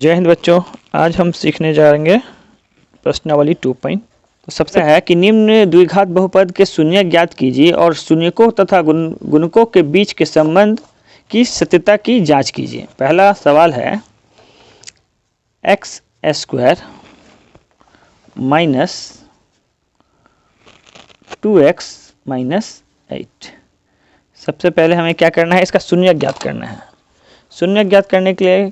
जय हिंद बच्चों। आज हम सीखने जाएंगे प्रश्नावली 2 पॉइंट। तो सबसे है कि निम्न द्विघात बहुपद के शून्यक ज्ञात कीजिए और शून्यकों तथा गुणकों के बीच के संबंध की सत्यता की जांच कीजिए। पहला सवाल है x square minus 2x minus 8। सबसे पहले हमें क्या करना है, इसका शून्यक ज्ञात करना है। शून्यक ज्ञात करने के लिए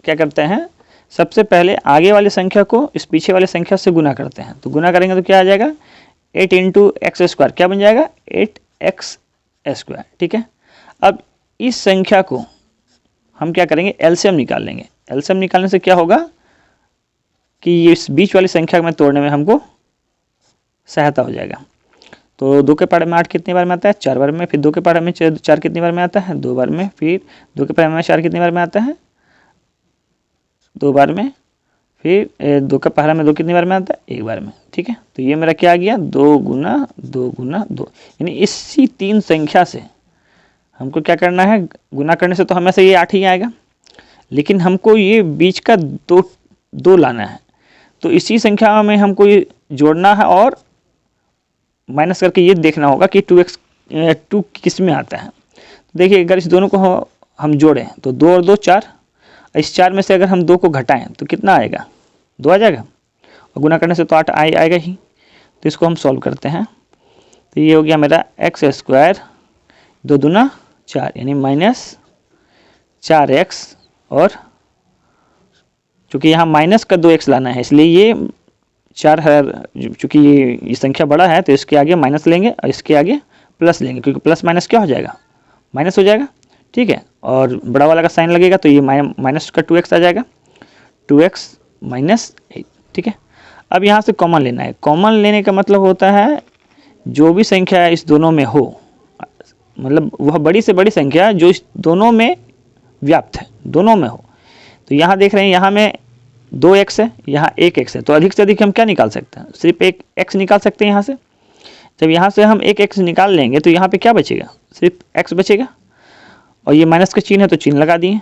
क्या करते हैं, सबसे पहले आगे वाली संख्या को इस पीछे वाली संख्या से गुना करते हैं। तो गुना करेंगे तो क्या आ जाएगा, 8 इंटू एक्स स्क्वायर क्या बन जाएगा, 8x स्क्वायर। ठीक है, अब इस संख्या को हम क्या करेंगे, एलसीएम निकाल लेंगे। एलसीएम निकालने से क्या होगा कि इस बीच वाली संख्या में तोड़ने में हमको सहायता हो जाएगा। तो 2 के पहाड़े में 8 कितनी बार में आता है, 4 बार में। फिर 2 के पहाड़े में 4 कितनी बार में आता है, 2 बार में। फिर 2 के पहाड़े में 4 कितनी बार में आता है, 2 बार में। फिर 2 का पहाड़ा में 2 कितनी बार में आता है, 1 बार में। ठीक है, तो ये मेरा क्या आ गया, 2 गुना 2 गुना 2। यानी इसी 3 संख्या से हमको क्या करना है, गुना करने से तो हमेशा ये 8 ही आएगा, लेकिन हमको ये बीच का 2 लाना है। तो इसी संख्या में हमको ये जोड़ना है और माइनस करके ये देखना होगा कि 2 किस में आता है। देखिए, अगर इस दोनों को हम जोड़ें तो 2 और 2 4। इस 4 में से अगर हम 2 को घटाएं तो कितना आएगा, 2 आ जाएगा। और गुना करने से तो 8 आएगा ही। तो इसको हम सॉल्व करते हैं। तो ये हो गया मेरा एक्स स्क्वायर 2 दूना 4 यानी माइनस 4x। और चूँकि यहाँ माइनस का 2x लाना है, इसलिए ये 4 है। चूँकि ये संख्या बड़ा है तो इसके आगे माइनस लेंगे और इसके आगे प्लस लेंगे, क्योंकि प्लस माइनस क्या हो जाएगा, माइनस हो जाएगा। ठीक है, और बड़ा वाला का साइन लगेगा तो ये माइनस का 2x आ जाएगा, 2x माइनस 8। ठीक है, अब यहाँ से कॉमन लेना है। कॉमन लेने का मतलब होता है जो भी संख्या इस दोनों में हो, मतलब वह बड़ी से बड़ी संख्या जो इस दोनों में व्याप्त है, दोनों में हो। तो यहाँ देख रहे हैं, यहाँ में 2x है, यहाँ 1x है। तो अधिक से अधिक हम क्या निकाल सकते हैं, सिर्फ एक x निकाल सकते हैं यहाँ से। जब यहाँ से हम 1x निकाल लेंगे तो यहाँ पे क्या बचेगा, सिर्फ x बचेगा। और ये माइनस का चिन्ह है तो चिन्ह लगा दिए।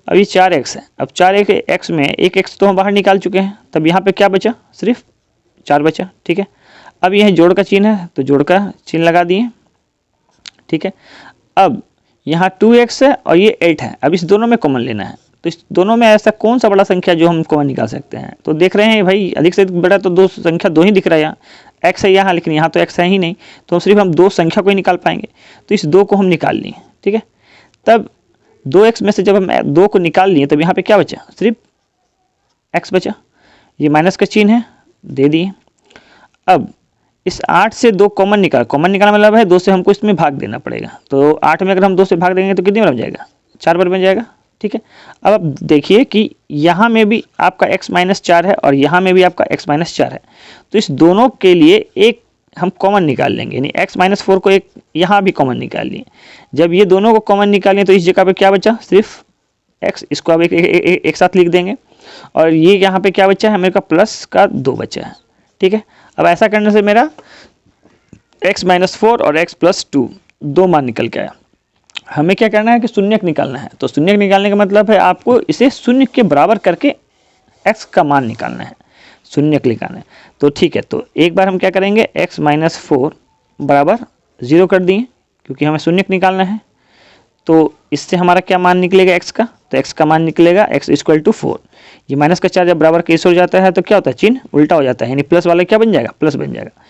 अब ये 4x है, अब 4x में 1x तो हम बाहर निकाल चुके हैं, तब यहाँ पे क्या बचा, सिर्फ 4 बचा। ठीक है, अब यह जोड़ का चिन्ह है तो जोड़ का चिन्ह लगा दिए। ठीक है, अब यहाँ 2x है और ये 8 है। अब इस दोनों में कॉमन लेना है। तो इस दोनों में ऐसा कौन सा बड़ा संख्या जो हम कॉमन निकाल सकते हैं। तो देख रहे हैं भाई, अधिक से अधिक बड़ा तो 2 संख्या 2 ही दिख रहा है, यहाँ x है यहाँ, लेकिन यहाँ तो x है ही नहीं। तो सिर्फ हम 2 संख्या को ही निकाल पाएंगे। तो इस 2 को हम निकाल लिए। ठीक है, तब 2x में से जब हम 2 को निकाल लिए तब यहाँ पे क्या बचा, सिर्फ x बचा। ये माइनस का चिन्ह है, दे दिए। अब इस 8 से 2 कॉमन निकालना मतलब है 2 से हमको इसमें भाग देना पड़ेगा। तो 8 में अगर हम 2 से भाग देंगे तो कितनी बार बन जाएगा, 4 बार बन जाएगा। ठीक है, अब आप देखिए कि यहाँ में भी आपका x माइनस 4 है और यहाँ में भी आपका x माइनस 4 है। तो इस दोनों के लिए एक हम कॉमन निकाल लेंगे, यानी x माइनस 4 को एक यहाँ भी कॉमन निकाल लिए। जब ये दोनों को कॉमन निकालें तो इस जगह पे क्या बचा, सिर्फ x। इसको अब एक साथ लिख देंगे। और ये यहाँ पे क्या बचा है, मेरे का प्लस का 2 बचा है। ठीक है, अब ऐसा करने से मेरा x माइनस 4 और x प्लस 2 2 मान निकल के आया। हमें क्या करना है कि शून्यक निकालना है। तो शून्यक निकालने का मतलब है आपको इसे शून्य के बराबर करके x का मान निकालना है, शून्यक निकालना है। तो ठीक है, तो एक बार हम क्या करेंगे, x माइनस 4 बराबर 0 कर दिए, क्योंकि हमें शून्यक निकालना है। तो इससे हमारा क्या मान निकलेगा x का, तो x का मान निकलेगा x इक्वल टू 4। ये माइनस का 4 जब बराबर केस हो जाता है तो क्या होता है, चिन्ह उल्टा हो जाता है, यानी प्लस वाला क्या बन जाएगा, प्लस बन जाएगा।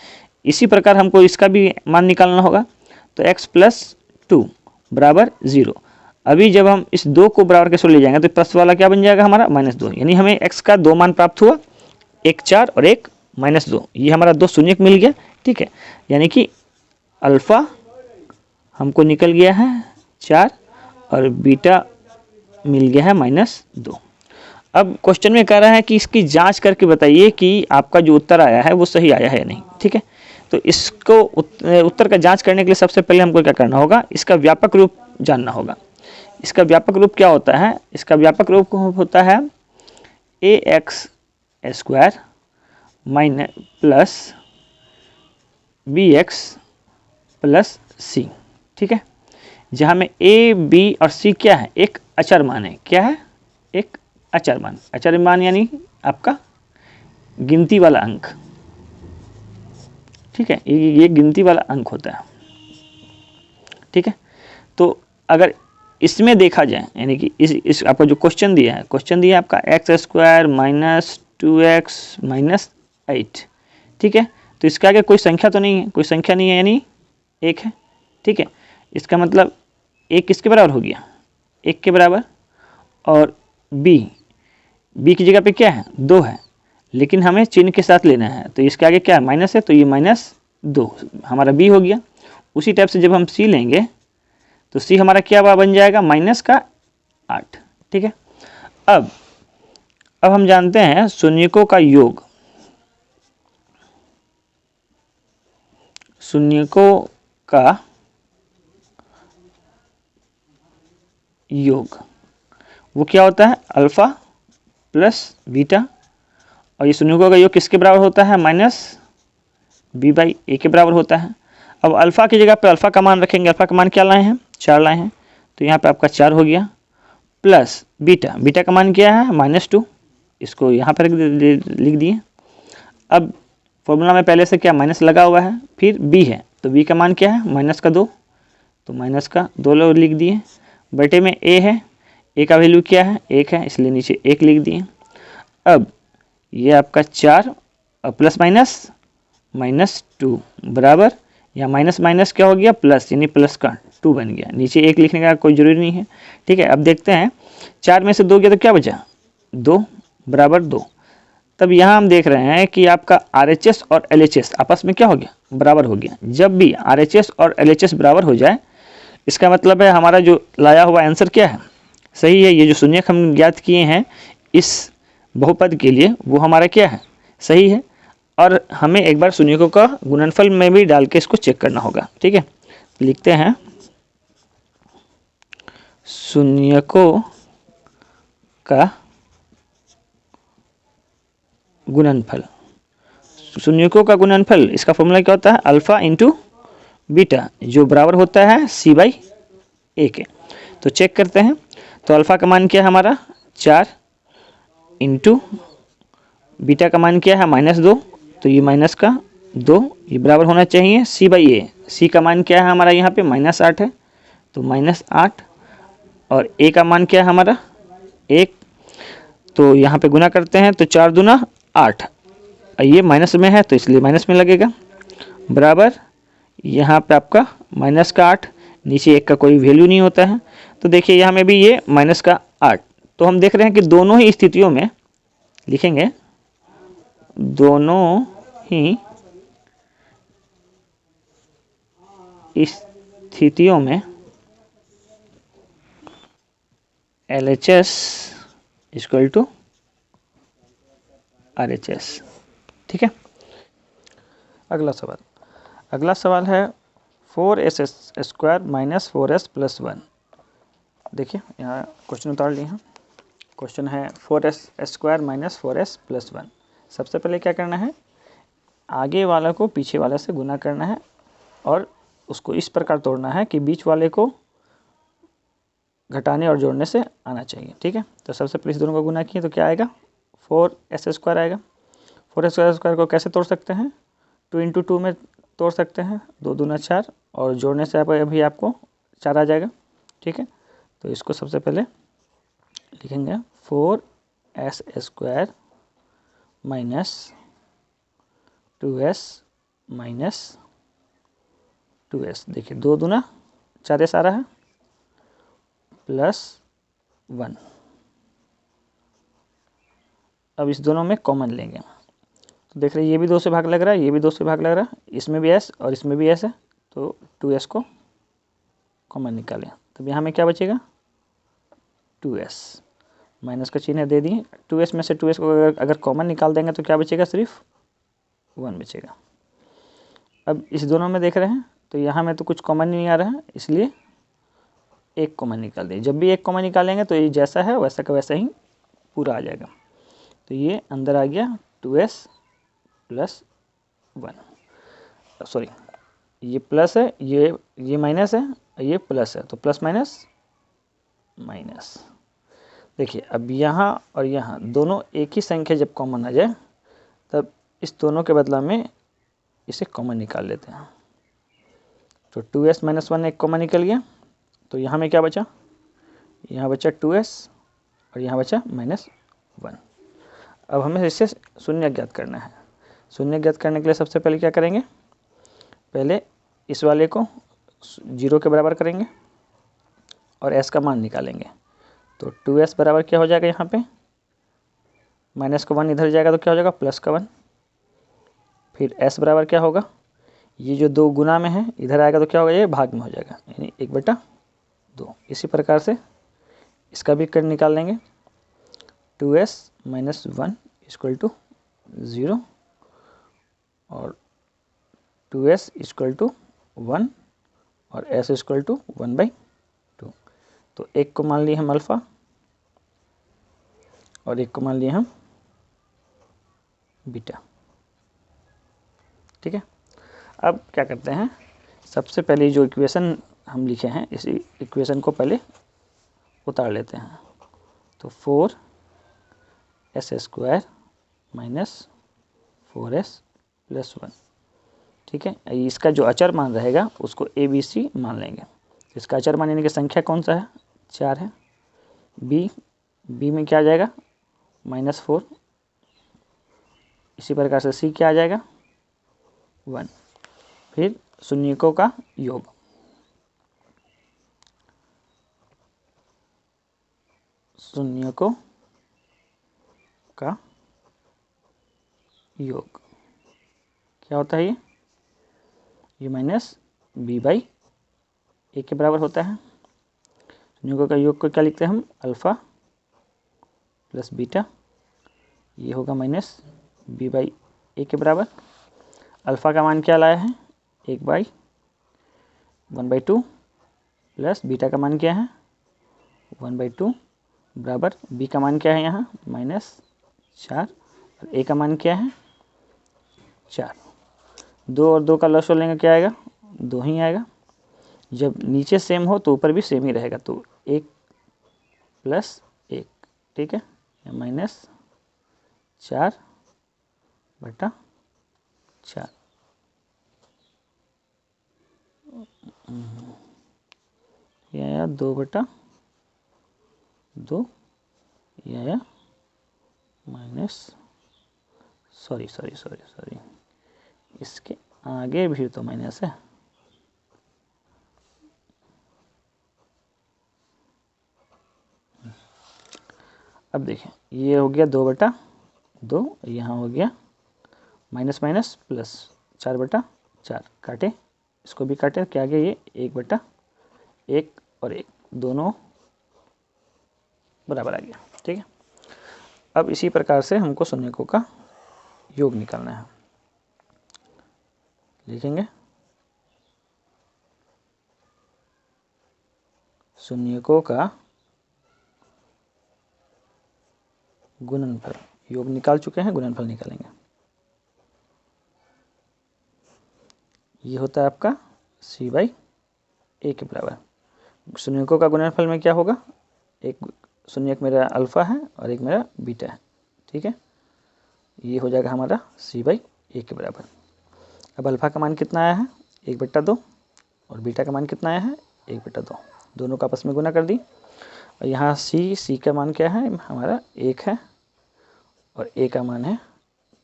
इसी प्रकार हमको इसका भी मान निकालना होगा। तो x प्लस 2 बराबर 0। अभी जब हम इस 2 को बराबर के ले जाएंगे तो प्लस वाला क्या बन जाएगा हमारा, माइनस 2। यानी हमें x का 2 मान प्राप्त हुआ, एक 4 और एक माइनस 2। ये हमारा 2 शून्यक मिल गया। ठीक है, यानी कि अल्फ़ा हमको निकल गया है 4 और बीटा मिल गया है माइनस 2। अब क्वेश्चन में कह रहा है कि इसकी जांच करके बताइए कि आपका जो उत्तर आया है वो सही आया है या नहीं। ठीक है, तो इसको उत्तर का जांच करने के लिए सबसे पहले हमको क्या करना होगा, इसका व्यापक रूप जानना होगा। इसका व्यापक रूप क्या होता है, इसका व्यापक रूप होता है ax square minus plus bx plus c। ठीक है, जहाँ में a b और c क्या है, एक अचर मान है। क्या है, एक अचर मान। अचर मान यानी आपका गिनती वाला अंक, ठीक है, ये गिनती वाला अंक होता है, ठीक है। तो अगर इसमें देखा जाए, यानी कि इस आपका जो क्वेश्चन दिया है, क्वेश्चन दिया है आपका x² माइनस 2x माइनस 8, ठीक है। तो इसके आगे कोई संख्या तो नहीं है, कोई संख्या नहीं है यानी 1 है, ठीक है। इसका मतलब 1 किसके बराबर हो गया, 1 के बराबर। और b की जगह पे क्या है, 2 है, लेकिन हमें चिन्ह के साथ लेना है, तो इसके आगे क्या है, माइनस है, तो ये -2 हमारा b हो गया। उसी टाइप से जब हम c लेंगे तो c हमारा क्या बन जाएगा, -8, ठीक है। अब हम जानते हैं शून्यकों का योग, शून्यकों का योग वो क्या होता है, अल्फा प्लस बीटा, और ये शून्यकों का योग किसके बराबर होता है, -b/a के बराबर होता है। अब अल्फा की जगह पे अल्फा का मान रखेंगे, अल्फा का मान क्या लाए हैं, 4 लाए हैं, तो यहाँ पे आपका 4 हो गया, प्लस बीटा का मान क्या है, -2, इसको यहाँ पर लिख दिए। अब फॉर्मूला में पहले से क्या माइनस लगा हुआ है, फिर b है, तो b का मान क्या है, -2, तो -2 लोग लिख दिए। बटे में a है, a का वैल्यू क्या है, 1 है, इसलिए नीचे 1 लिख दिए। अब ये आपका 4 और प्लस -2 बराबर, या माइनस क्या हो गया, प्लस, यानी प्लस का 2 बन गया। नीचे 1 लिखने का कोई ज़रूरी नहीं है, ठीक है। अब देखते हैं 4 में से 2 गया तो क्या बचा, 2 बराबर 2। तब यहाँ हम देख रहे हैं कि आपका RHS और LHS आपस में क्या हो गया, बराबर हो गया। जब भी RHS और LHS बराबर हो जाए, इसका मतलब है हमारा जो लाया हुआ आंसर क्या है, सही है। ये जो शून्यक हम ज्ञात किए हैं इस बहुपद के लिए, वो हमारा क्या है, सही है। और हमें एक बार शून्यकों का गुणनफल में भी डाल के इसको चेक करना होगा, ठीक है। लिखते हैं शून्यकों का गुणनफल। शून्यकों का गुणनफल, इसका फॉर्मूला क्या होता है, अल्फा इंटू बीटा, जो बराबर होता है c/a के। तो चेक करते हैं, तो अल्फा का मान क्या है हमारा 4 इंटू बीटा का मान क्या है -2, तो ये -2, ये बराबर होना चाहिए c/a। c का मान क्या है हमारा यहाँ पे -8 है, तो -8, और a का मान क्या है हमारा 1, तो यहाँ पे गुना करते हैं, तो 4 दूना 8, ये माइनस में है तो इसलिए माइनस में लगेगा, बराबर यहाँ पे आपका -8, नीचे 1 का कोई वैल्यू नहीं होता है, तो देखिए यहाँ में भी ये -8। तो हम देख रहे हैं कि दोनों ही स्थितियों में लिखेंगे, दोनों ही स्थितियों में LHS इक्वल टू RHS, ठीक है। अगला सवाल है 4s² माइनस 4s प्लस 1। देखिए यहाँ क्वेश्चन उतार लिए हैं, क्वेश्चन है 4s² माइनस 4s प्लस 1। सबसे पहले क्या करना है, आगे वाला को पीछे वाले से गुना करना है, और उसको इस प्रकार तोड़ना है कि बीच वाले को घटाने और जोड़ने से आना चाहिए, ठीक है। तो सबसे पहले इस दोनों को गुना किए तो क्या आएगा, 4s² आएगा। 4s² को कैसे तोड़ सकते हैं, 2 इंटू 2 में तोड़ सकते हैं, 2 दूना 4, और जोड़ने से अभी आपको 4 आ जाएगा, ठीक है। तो इसको सबसे पहले लिखेंगे 4s² minus 2s minus 2s, देखिए 2 दूना 4s आ रहा है, प्लस 1। अब इस दोनों में कॉमन लेंगे, तो देख रहे हैं ये भी 2 से भाग लग रहा है, ये भी 2 से भाग लग रहा है, इसमें भी s और इसमें भी s है, तो 2s को कॉमन निकालें, तब यहाँ में क्या बचेगा, 2s, माइनस का चिन्ह दे दिए। 2s में से 2s को अगर कॉमन निकाल देंगे तो क्या बचेगा, सिर्फ 1 बचेगा। अब इस दोनों में देख रहे हैं तो यहाँ में तो कुछ कॉमन नहीं आ रहा है, इसलिए 1 कॉमन निकाल दें। जब भी 1 कॉमन निकालेंगे तो ये जैसा है वैसा का वैसा ही पूरा आ जाएगा। तो ये अंदर आ गया 2s प्लस 1, सॉरी ये प्लस है, ये माइनस है, ये प्लस है, तो प्लस माइनस माइनस। देखिए अब यहाँ और यहाँ दोनों एक ही संख्या जब कॉमन आ जाए तब इस दोनों के बदला में इसे कॉमन निकाल लेते हैं। तो 2s माइनस 1 एक कॉमन निकल गया, तो यहाँ में क्या बचा, यहाँ बचा 2s और यहाँ बचा -1। अब हमें इससे शून्य ज्ञात करना है। शून्य ज्ञात करने के लिए सबसे पहले क्या करेंगे, पहले इस वाले को 0 के बराबर करेंगे और s का मान निकालेंगे। तो 2s बराबर क्या हो जाएगा, यहाँ पे माइनस का 1 इधर जाएगा तो क्या हो जाएगा +1। फिर s बराबर क्या होगा, ये जो 2 गुना में है इधर आएगा तो क्या होगा, ये भाग में हो जाएगा, यानी 1/2। इसी प्रकार से इसका भी कर निकाल लेंगे। 2s माइनस 1 इक्वल टू 0 और 2s इक्वल टू 1 और s इक्वल टू 1/2। तो एक को मान लिए हम अल्फ़ा और एक को मान लिए हम बीटा। ठीक है, अब क्या करते हैं, सबसे पहले जो इक्वेशन हम लिखे हैं इसी इक्वेशन को पहले उतार लेते हैं। तो 4s² माइनस 4s + 1। ठीक है, इसका जो अचर मान रहेगा उसको ABC मान लेंगे। इसका अचर मान यानी कि संख्या कौन सा है, 4 है। b में क्या आ जाएगा -4। इसी प्रकार से c क्या आ जाएगा 1। फिर शून्यकों का योग, शून्यकों का योग क्या होता है, ये -b/a के बराबर होता है। शून्यकों का योग को क्या लिखते हैं हम, अल्फ़ा प्लस बीटा, ये होगा -b/a के बराबर। अल्फ़ा का मान क्या लाया है 1/2 प्लस बीटा का मान क्या है 1/2 बराबर b का मान क्या है यहाँ -4 और a का मान क्या है 4। 2 और 2 का लॉस लेंगे क्या आएगा, 2 ही आएगा। जब नीचे सेम हो तो ऊपर भी सेम ही रहेगा, तो 1 + 1। ठीक है, -4/4 ये आया 2/2, ये आया सॉरी इसके आगे भी तो माइनस है। अब देखिए ये हो गया 2/2, यहाँ हो गया माइनस प्लस 4/4 काटे, इसको भी काटे, क्या आ गया ये 1/1 और 1 दोनों बराबर आ गया। ठीक है, अब इसी प्रकार से हमको शून्यकों का योग निकालना है। लिखेंगे शून्यकों का गुणनफल, योग निकाल चुके हैं, गुणनफल निकालेंगे। ये होता है आपका c/a के बराबर। शून्यकों का गुणनफल में क्या होगा, एक शून्यक मेरा अल्फ़ा है और एक मेरा बीटा है। ठीक है, ये हो जाएगा हमारा c/a के बराबर। अब अल्फ़ा का मान कितना आया है 1/2 और बीटा का मान कितना आया है 1/2, दोनों का आपस में गुना कर दी। और यहाँ c का मान क्या है हमारा 1 है और a का मान है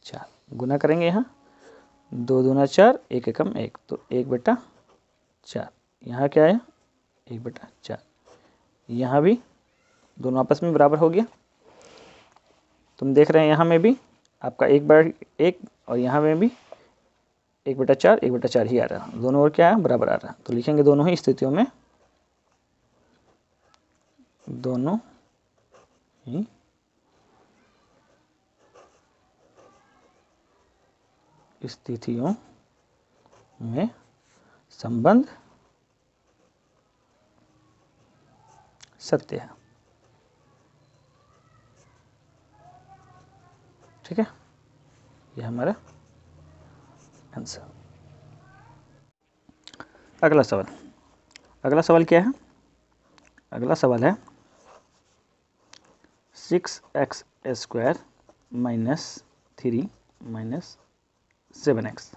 4। गुना करेंगे, यहाँ 2 दूना 4, 1 एकम 1, तो 1/4। यहाँ क्या आया 1/4। यहाँ भी दोनों आपस में बराबर हो गया। तुम देख रहे हैं यहाँ में भी आपका 1/1 और यहाँ में भी 1/4 1/4 ही आ रहा है, दोनों और क्या है बराबर आ रहा है। तो लिखेंगे दोनों ही स्थितियों में, दोनों ही स्थितियों में संबंध सत्य है। ठीक है, यह हमारा आंसर। अगला सवाल, अगला सवाल क्या है, अगला सवाल है 6x² माइनस 3 माइनस 7x।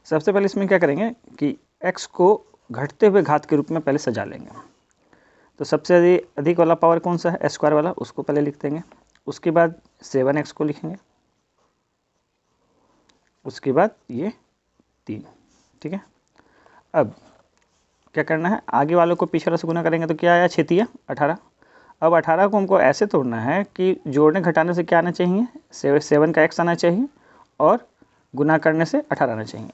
सबसे पहले इसमें क्या करेंगे कि x को घटते हुए घात के रूप में पहले सजा लेंगे। तो सबसे अधिक वाला पावर कौन सा है, s² वाला, उसको पहले लिख देंगे। उसके बाद 7x को लिखेंगे, उसके बाद ये 3, ठीक है। अब क्या करना है, आगे वालों को पीछे वाले से गुना करेंगे तो क्या आया, 6 तिया 18। अब 18 को हमको ऐसे तोड़ना है कि जोड़ने घटाने से क्या आना चाहिए, 7 का x आना चाहिए और गुना करने से 18 आना चाहिए।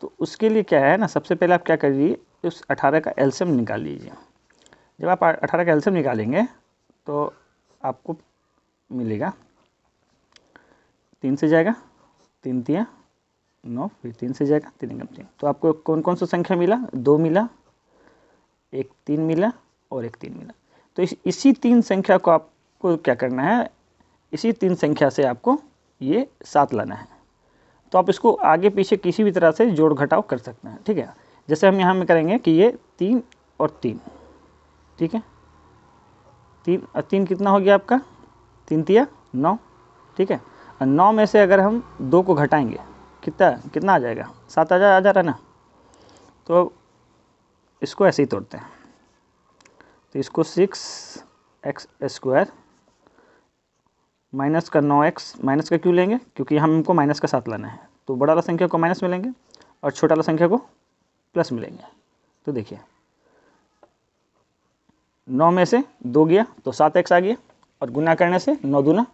तो उसके लिए क्या है ना, सबसे पहले आप क्या करिए, उस 18 का एलसीएम निकाल लीजिए। जब आप 18 का एलसीएम निकालेंगे तो आपको मिलेगा 3 से जाएगा, 3 तिया 9, फिर 3 से जाएगा 3 एकम 3। तो आपको कौन कौन सा संख्या मिला, 2 मिला, एक 3 मिला और एक 3 मिला। तो इसी 3 संख्या को आपको क्या करना है, इसी 3 संख्या से आपको ये 7 लाना है। तो आप इसको आगे पीछे किसी भी तरह से जोड़ घटाव कर सकते हैं, ठीक है। जैसे हम यहाँ में करेंगे कि ये 3 और 3, ठीक है, 3 और 3 कितना हो गया आपका, 3 तिया 9, ठीक है। और 9 में से अगर हम 2 को घटाएंगे कितना आ जाएगा, 7 आ जा रहा है ना। तो इसको ऐसे ही तोड़ते हैं। तो इसको 6x² माइनस का 9x, माइनस का क्यों लेंगे, क्योंकि हमको माइनस का 7 लाना है। तो बड़ा वाला संख्या को माइनस मिलेंगे और छोटा वाला संख्या को प्लस मिलेंगे। तो देखिए 9 में से 2 गया तो 7x आ गया और गुना करने से 9 दूना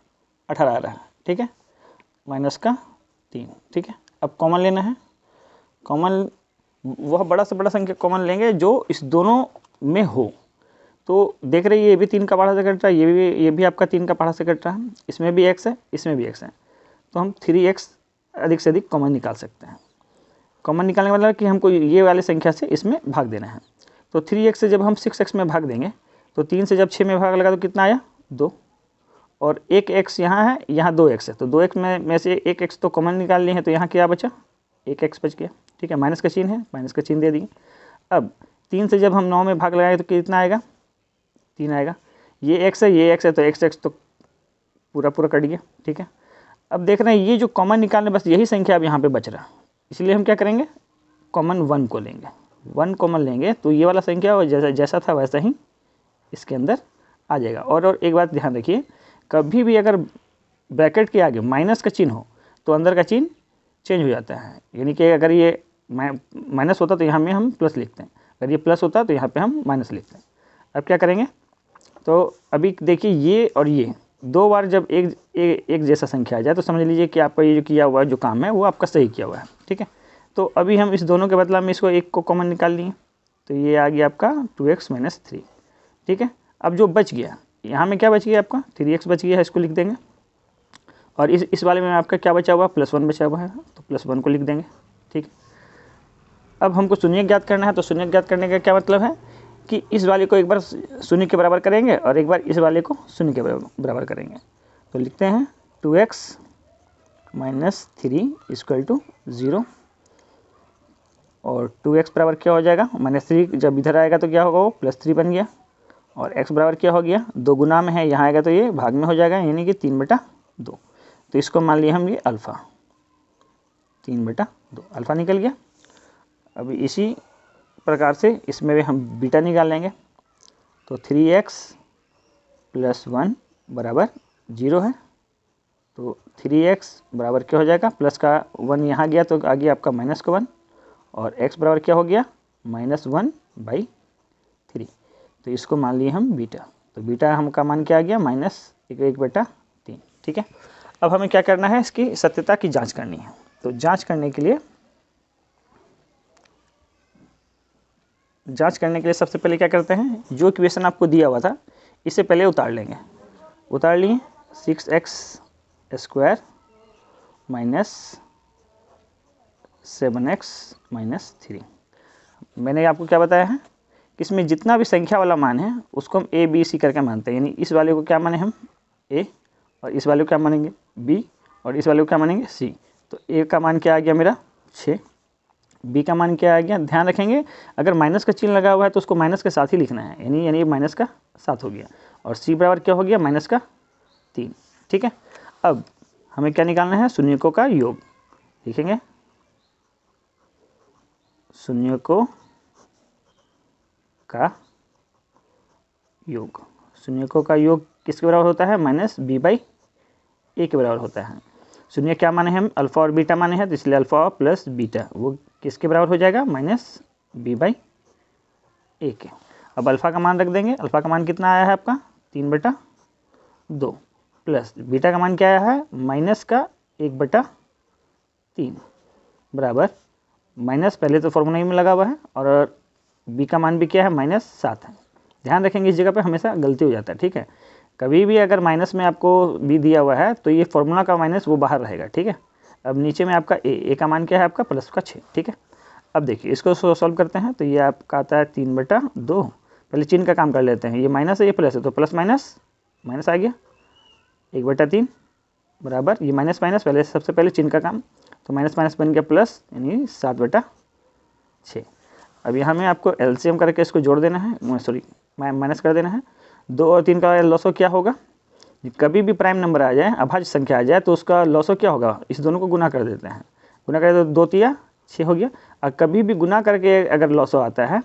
18 आ रहा है, ठीक है, माइनस का 3, ठीक है। अब कॉमन लेना है, कॉमन वह बड़ा से बड़ा संख्या कॉमन लेंगे जो इस दोनों में हो। तो देख रहे हैं ये भी 3 का पहाड़ा से कट रहा है, ये भी आपका 3 का पहाड़ा से कट रहा है, इसमें भी x है, इसमें भी x है। तो हम 3x अधिक से अधिक कॉमन निकाल सकते हैं। कॉमन निकालने का मतलब कि हमको ये वाली संख्या से इसमें भाग देना है। तो 3x से जब हम 6x में भाग देंगे तो 3 से जब 6 में भाग लगा तो कितना आया, 2, और एक x यहाँ है, यहाँ 2x है। तो 2x में से एक x तो कॉमन निकाल लिए हैं, तो यहाँ क्या बचा, एक x बच गया, ठीक है। माइनस का चिन्ह है, माइनस का चिन्ह दे दिए। अब 3 से जब हम 9 में भाग लगाए तो कितना आएगा, 3 आएगा। ये x है, ये x है, तो x तो पूरा कट गया, ठीक है। अब देख रहे हैं ये जो कॉमन निकालने, बस यही संख्या अब यहाँ पे बच रहा, इसलिए हम क्या करेंगे, कॉमन 1 को लेंगे। 1 कॉमन लेंगे तो ये वाला संख्या जैसा था वैसा ही इसके अंदर आ जाएगा। और एक बात ध्यान रखिए, कभी भी अगर ब्रैकेट के आगे माइनस का चिन्ह हो तो अंदर का चिन्ह चेंज हो जाता है। यानी कि अगर ये माइनस होता तो यहाँ में हम प्लस लिखते हैं, अगर ये प्लस होता तो यहाँ पे हम माइनस लिखते हैं। अब क्या करेंगे, तो अभी देखिए ये और ये 2 बार जब एक जैसा संख्या आ जाए तो समझ लीजिए कि आपका ये जो किया हुआ जो काम है वो आपका सही किया हुआ है, ठीक है। तो अभी हम इस दोनों के बदला में इसको एक को कॉमन निकाल लिए, तो ये आ गया आपका 2x - 3, ठीक है। अब जो बच गया यहाँ में क्या बच गया आपका, 3x बच गया है, इसको लिख देंगे। और इस वाले में आपका क्या बचा हुआ, +1 बचा हुआ है, तो +1 को लिख देंगे, ठीक। अब हमको शून्य ज्ञात करना है, तो शून्य ज्ञात करने का क्या मतलब है कि इस वाले को एक बार शून्य के बराबर करेंगे और एक बार इस वाले को शून्य के बराबर करेंगे। तो लिखते हैं 2x - 3 = 0, और 2x बराबर क्या हो जाएगा, -3 जब इधर आएगा तो क्या होगा, वो +3 बन गया। और x बराबर क्या हो गया, 2 गुना में है, यहाँ आएगा तो ये भाग में हो जाएगा, यानी कि 3/2। तो इसको मान लिया हम ये अल्फ़ा, 3/2 अल्फ़ा निकल गया। अभी इसी प्रकार से इसमें भी हम बीटा निकाल लेंगे। तो 3x + 1 = 0 है, तो 3x बराबर क्या हो जाएगा, प्लस का 1 यहाँ गया तो आ गया आपका -1, और x बराबर क्या हो गया, -1/3। तो इसको मान लिए हम बीटा। तो बीटा हम का मान क्या आ गया, -1/3, ठीक है। अब हमें क्या करना है, इसकी सत्यता की जांच करनी है। तो जांच करने के लिए सबसे पहले क्या करते हैं, जो इक्वेशन आपको दिया हुआ था इसे पहले उतार लेंगे। उतार लिए 6x² - 7x - 3। मैंने आपको क्या बताया है कि इसमें जितना भी संख्या वाला मान है उसको हम a b c करके मानते हैं। यानी इस वाले को क्या माने हम a, और इस वाले को क्या मानेंगे b, और इस वाले को क्या मानेंगे c। तो a का मान क्या आ गया मेरा 6, b का मान क्या आ गया, ध्यान रखेंगे अगर माइनस का चिन्ह लगा हुआ है तो उसको माइनस के साथ ही लिखना है, यानी -7 हो गया। और c बराबर क्या हो गया, -7 3। ठीक है, अब हमें क्या निकालना है, शून्यकों का योग। लिखेंगे शून्यकों का योग। शून्यकों का योग किसके बराबर होता है, -b/a के बराबर होता है। शून्य क्या माने हम, अल्फा और बीटा माने हैं, तो इसलिए अल्फा प्लस बीटा वो किसके बराबर हो जाएगा, -b/a के। अब अल्फा का मान रख देंगे, अल्फा का मान कितना आया है आपका 3/2 प्लस बीटा का मान क्या आया है -1/3 बराबर माइनस, पहले तो फॉर्मूला में लगा हुआ है, और बी का मान भी क्या है -7 है। ध्यान रखेंगे इस जगह पे हमेशा गलती हो जाता है। ठीक है, कभी भी अगर माइनस में आपको बी दिया हुआ है तो ये फॉर्मूला का माइनस वो बाहर रहेगा। ठीक है, अब नीचे में आपका ए का मान क्या है आपका +6। ठीक है, अब देखिए इसको सॉल्व करते हैं, तो ये आपका आता है 3/2। पहले चिन्ह का काम कर लेते हैं, ये माइनस है ये प्लस है, तो प्लस माइनस माइनस आ गया 1/3 बराबर, ये माइनस माइनस पहले सबसे पहले चिन्ह का काम, तो माइनस माइनस बन गया प्लस, यानी 7/6। अब यहाँ में आपको एलसीएम करके इसको जोड़ देना है, सॉरी माइनस कर देना है। 2 और 3 का लॉसो क्या होगा, कभी भी प्राइम नंबर आ जाए, अभाज्य संख्या आ जाए, तो उसका लॉसो क्या होगा, इस दोनों को गुना कर देते हैं। गुना करें तो 2 तिया 6 हो गया। और कभी भी गुना करके अगर लॉसो आता है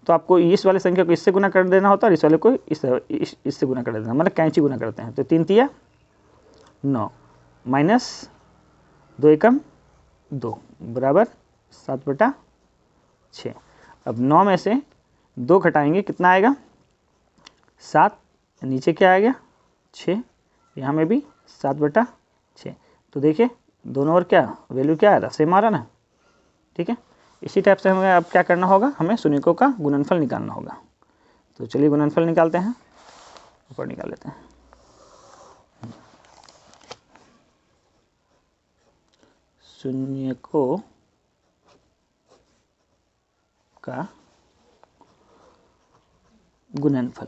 तो आपको इस वाले संख्या को इससे गुना कर देना होता है और इस वाले को इससे गुना कर देना, मतलब कैंची गुना करते हैं। तो 3 तिया 9 माइनस 2 एकम 2 बराबर 7/6। अब 9 में से 2 घटाएंगे कितना आएगा 7, नीचे क्या आ गया 6, यहाँ में भी 7/6। तो देखिए दोनों ओर क्या वैल्यू क्या आ रहा, सेम आ रहा ना। ठीक है, इसी टाइप से हमें अब क्या करना होगा, हमें शून्यकों का गुणनफल निकालना होगा। तो चलिए गुणनफल निकालते हैं, ऊपर निकाल लेते हैं। शून्यकों का गुणनफल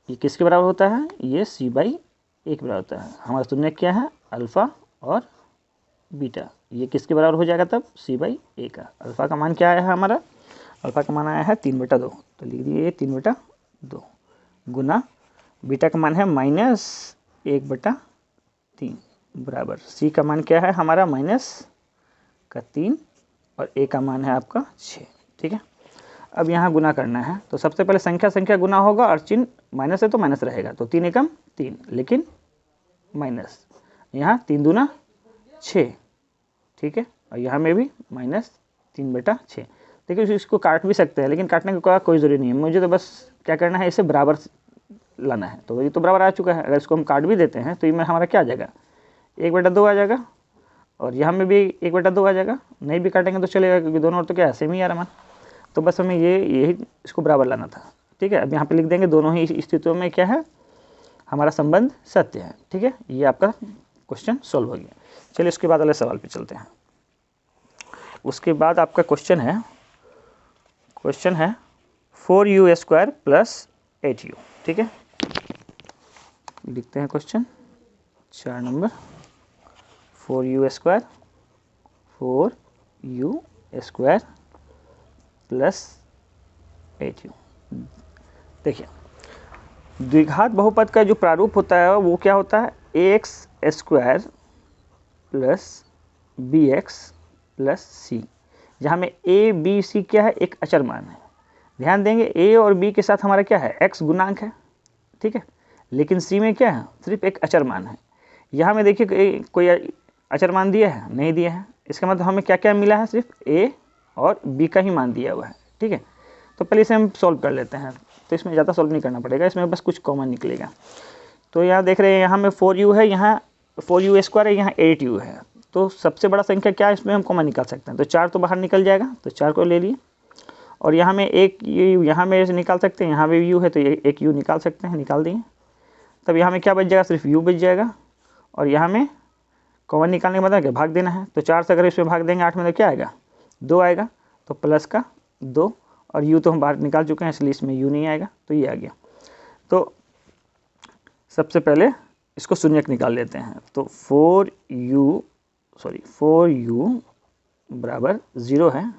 ये किसके बराबर होता है, ये c/a के बराबर होता है। हमारा शून्य क्या है अल्फा और बीटा, ये किसके बराबर हो जाएगा तब c/a का। अल्फा का मान क्या आया है हमारा, अल्फा का मान आया है 3/2, तो लिख दिए 3/2 गुना बीटा का मान है -1/3 बराबर c का मान क्या है हमारा -3 और a का मान है आपका 6। ठीक है, अब यहाँ गुना करना है, तो सबसे पहले संख्या संख्या गुना होगा और चिन्ह माइनस है तो माइनस रहेगा, तो 3 एकम 3 लेकिन माइनस, यहाँ 3 दूना 6। ठीक है, और यहाँ में भी -3/6। देखिए इसको काट भी सकते हैं, लेकिन काटने का कोई ज़रूरी नहीं है, मुझे तो बस क्या करना है इसे बराबर लाना है। तो ये तो बराबर आ चुका है, अगर इसको हम काट भी देते हैं तो ये हमारा क्या आ जाएगा 1/2 आ जाएगा, और यहाँ में भी 1/2 आ जाएगा। नहीं भी काटेंगे तो चलेगा, क्योंकि दोनों ओर तो क्या है सेम ही आ रहा मान। तो बस हमें यही इसको बराबर लाना था। ठीक है, अब यहाँ पे लिख देंगे दोनों ही स्थितियों में क्या है हमारा संबंध सत्य है। ठीक है, ये आपका क्वेश्चन सॉल्व हो गया। चलिए उसके बाद अगले सवाल पे चलते हैं। उसके बाद आपका क्वेश्चन है 4u² + 8u। ठीक है, लिखते हैं क्वेश्चन 4 नंबर 4u² + 8u। देखिए द्विघात बहुपद का जो प्रारूप होता है वो क्या होता है ax² + bx + c, जहाँ में a b c क्या है एक अचर मान है। ध्यान देंगे a और b के साथ हमारा क्या है x गुणांक है। ठीक है, लेकिन c में क्या है सिर्फ एक अचर मान है। यहाँ में देखिए कोई अचर मान दिया है नहीं दिया है, इसका मतलब हमें क्या क्या मिला है सिर्फ a और b का ही मान दिया हुआ है। ठीक है, तो पहले इसे हम सॉल्व कर लेते हैं, तो इसमें ज़्यादा सॉल्व नहीं करना पड़ेगा, इसमें बस कुछ कॉमन निकलेगा। तो यहाँ देख रहे हैं यहाँ में 4u है, यहाँ 4u² है, यहाँ 8u है। तो सबसे बड़ा संख्या क्या है इसमें हम कॉमन निकाल सकते हैं, तो 4 तो बाहर निकल जाएगा, तो 4 को ले लिए। और यहाँ में एक u यहाँ में निकाल सकते हैं, यहाँ भी u है तो एक u निकाल सकते हैं, निकाल दिए। तब यहाँ में क्या बच जाएगा सिर्फ u बच जाएगा, और यहाँ में कॉमन निकालने के मतलब क्या भाग देना है। तो 4 से अगर इसमें भाग देंगे 8 में तो क्या आएगा 2 आएगा, तो प्लस का 2, और u तो हम बाहर निकाल चुके हैं इसलिए इसमें u नहीं आएगा, तो ये आ गया। तो सबसे पहले इसको शून्यक निकाल लेते हैं, तो 4u बराबर 0 है,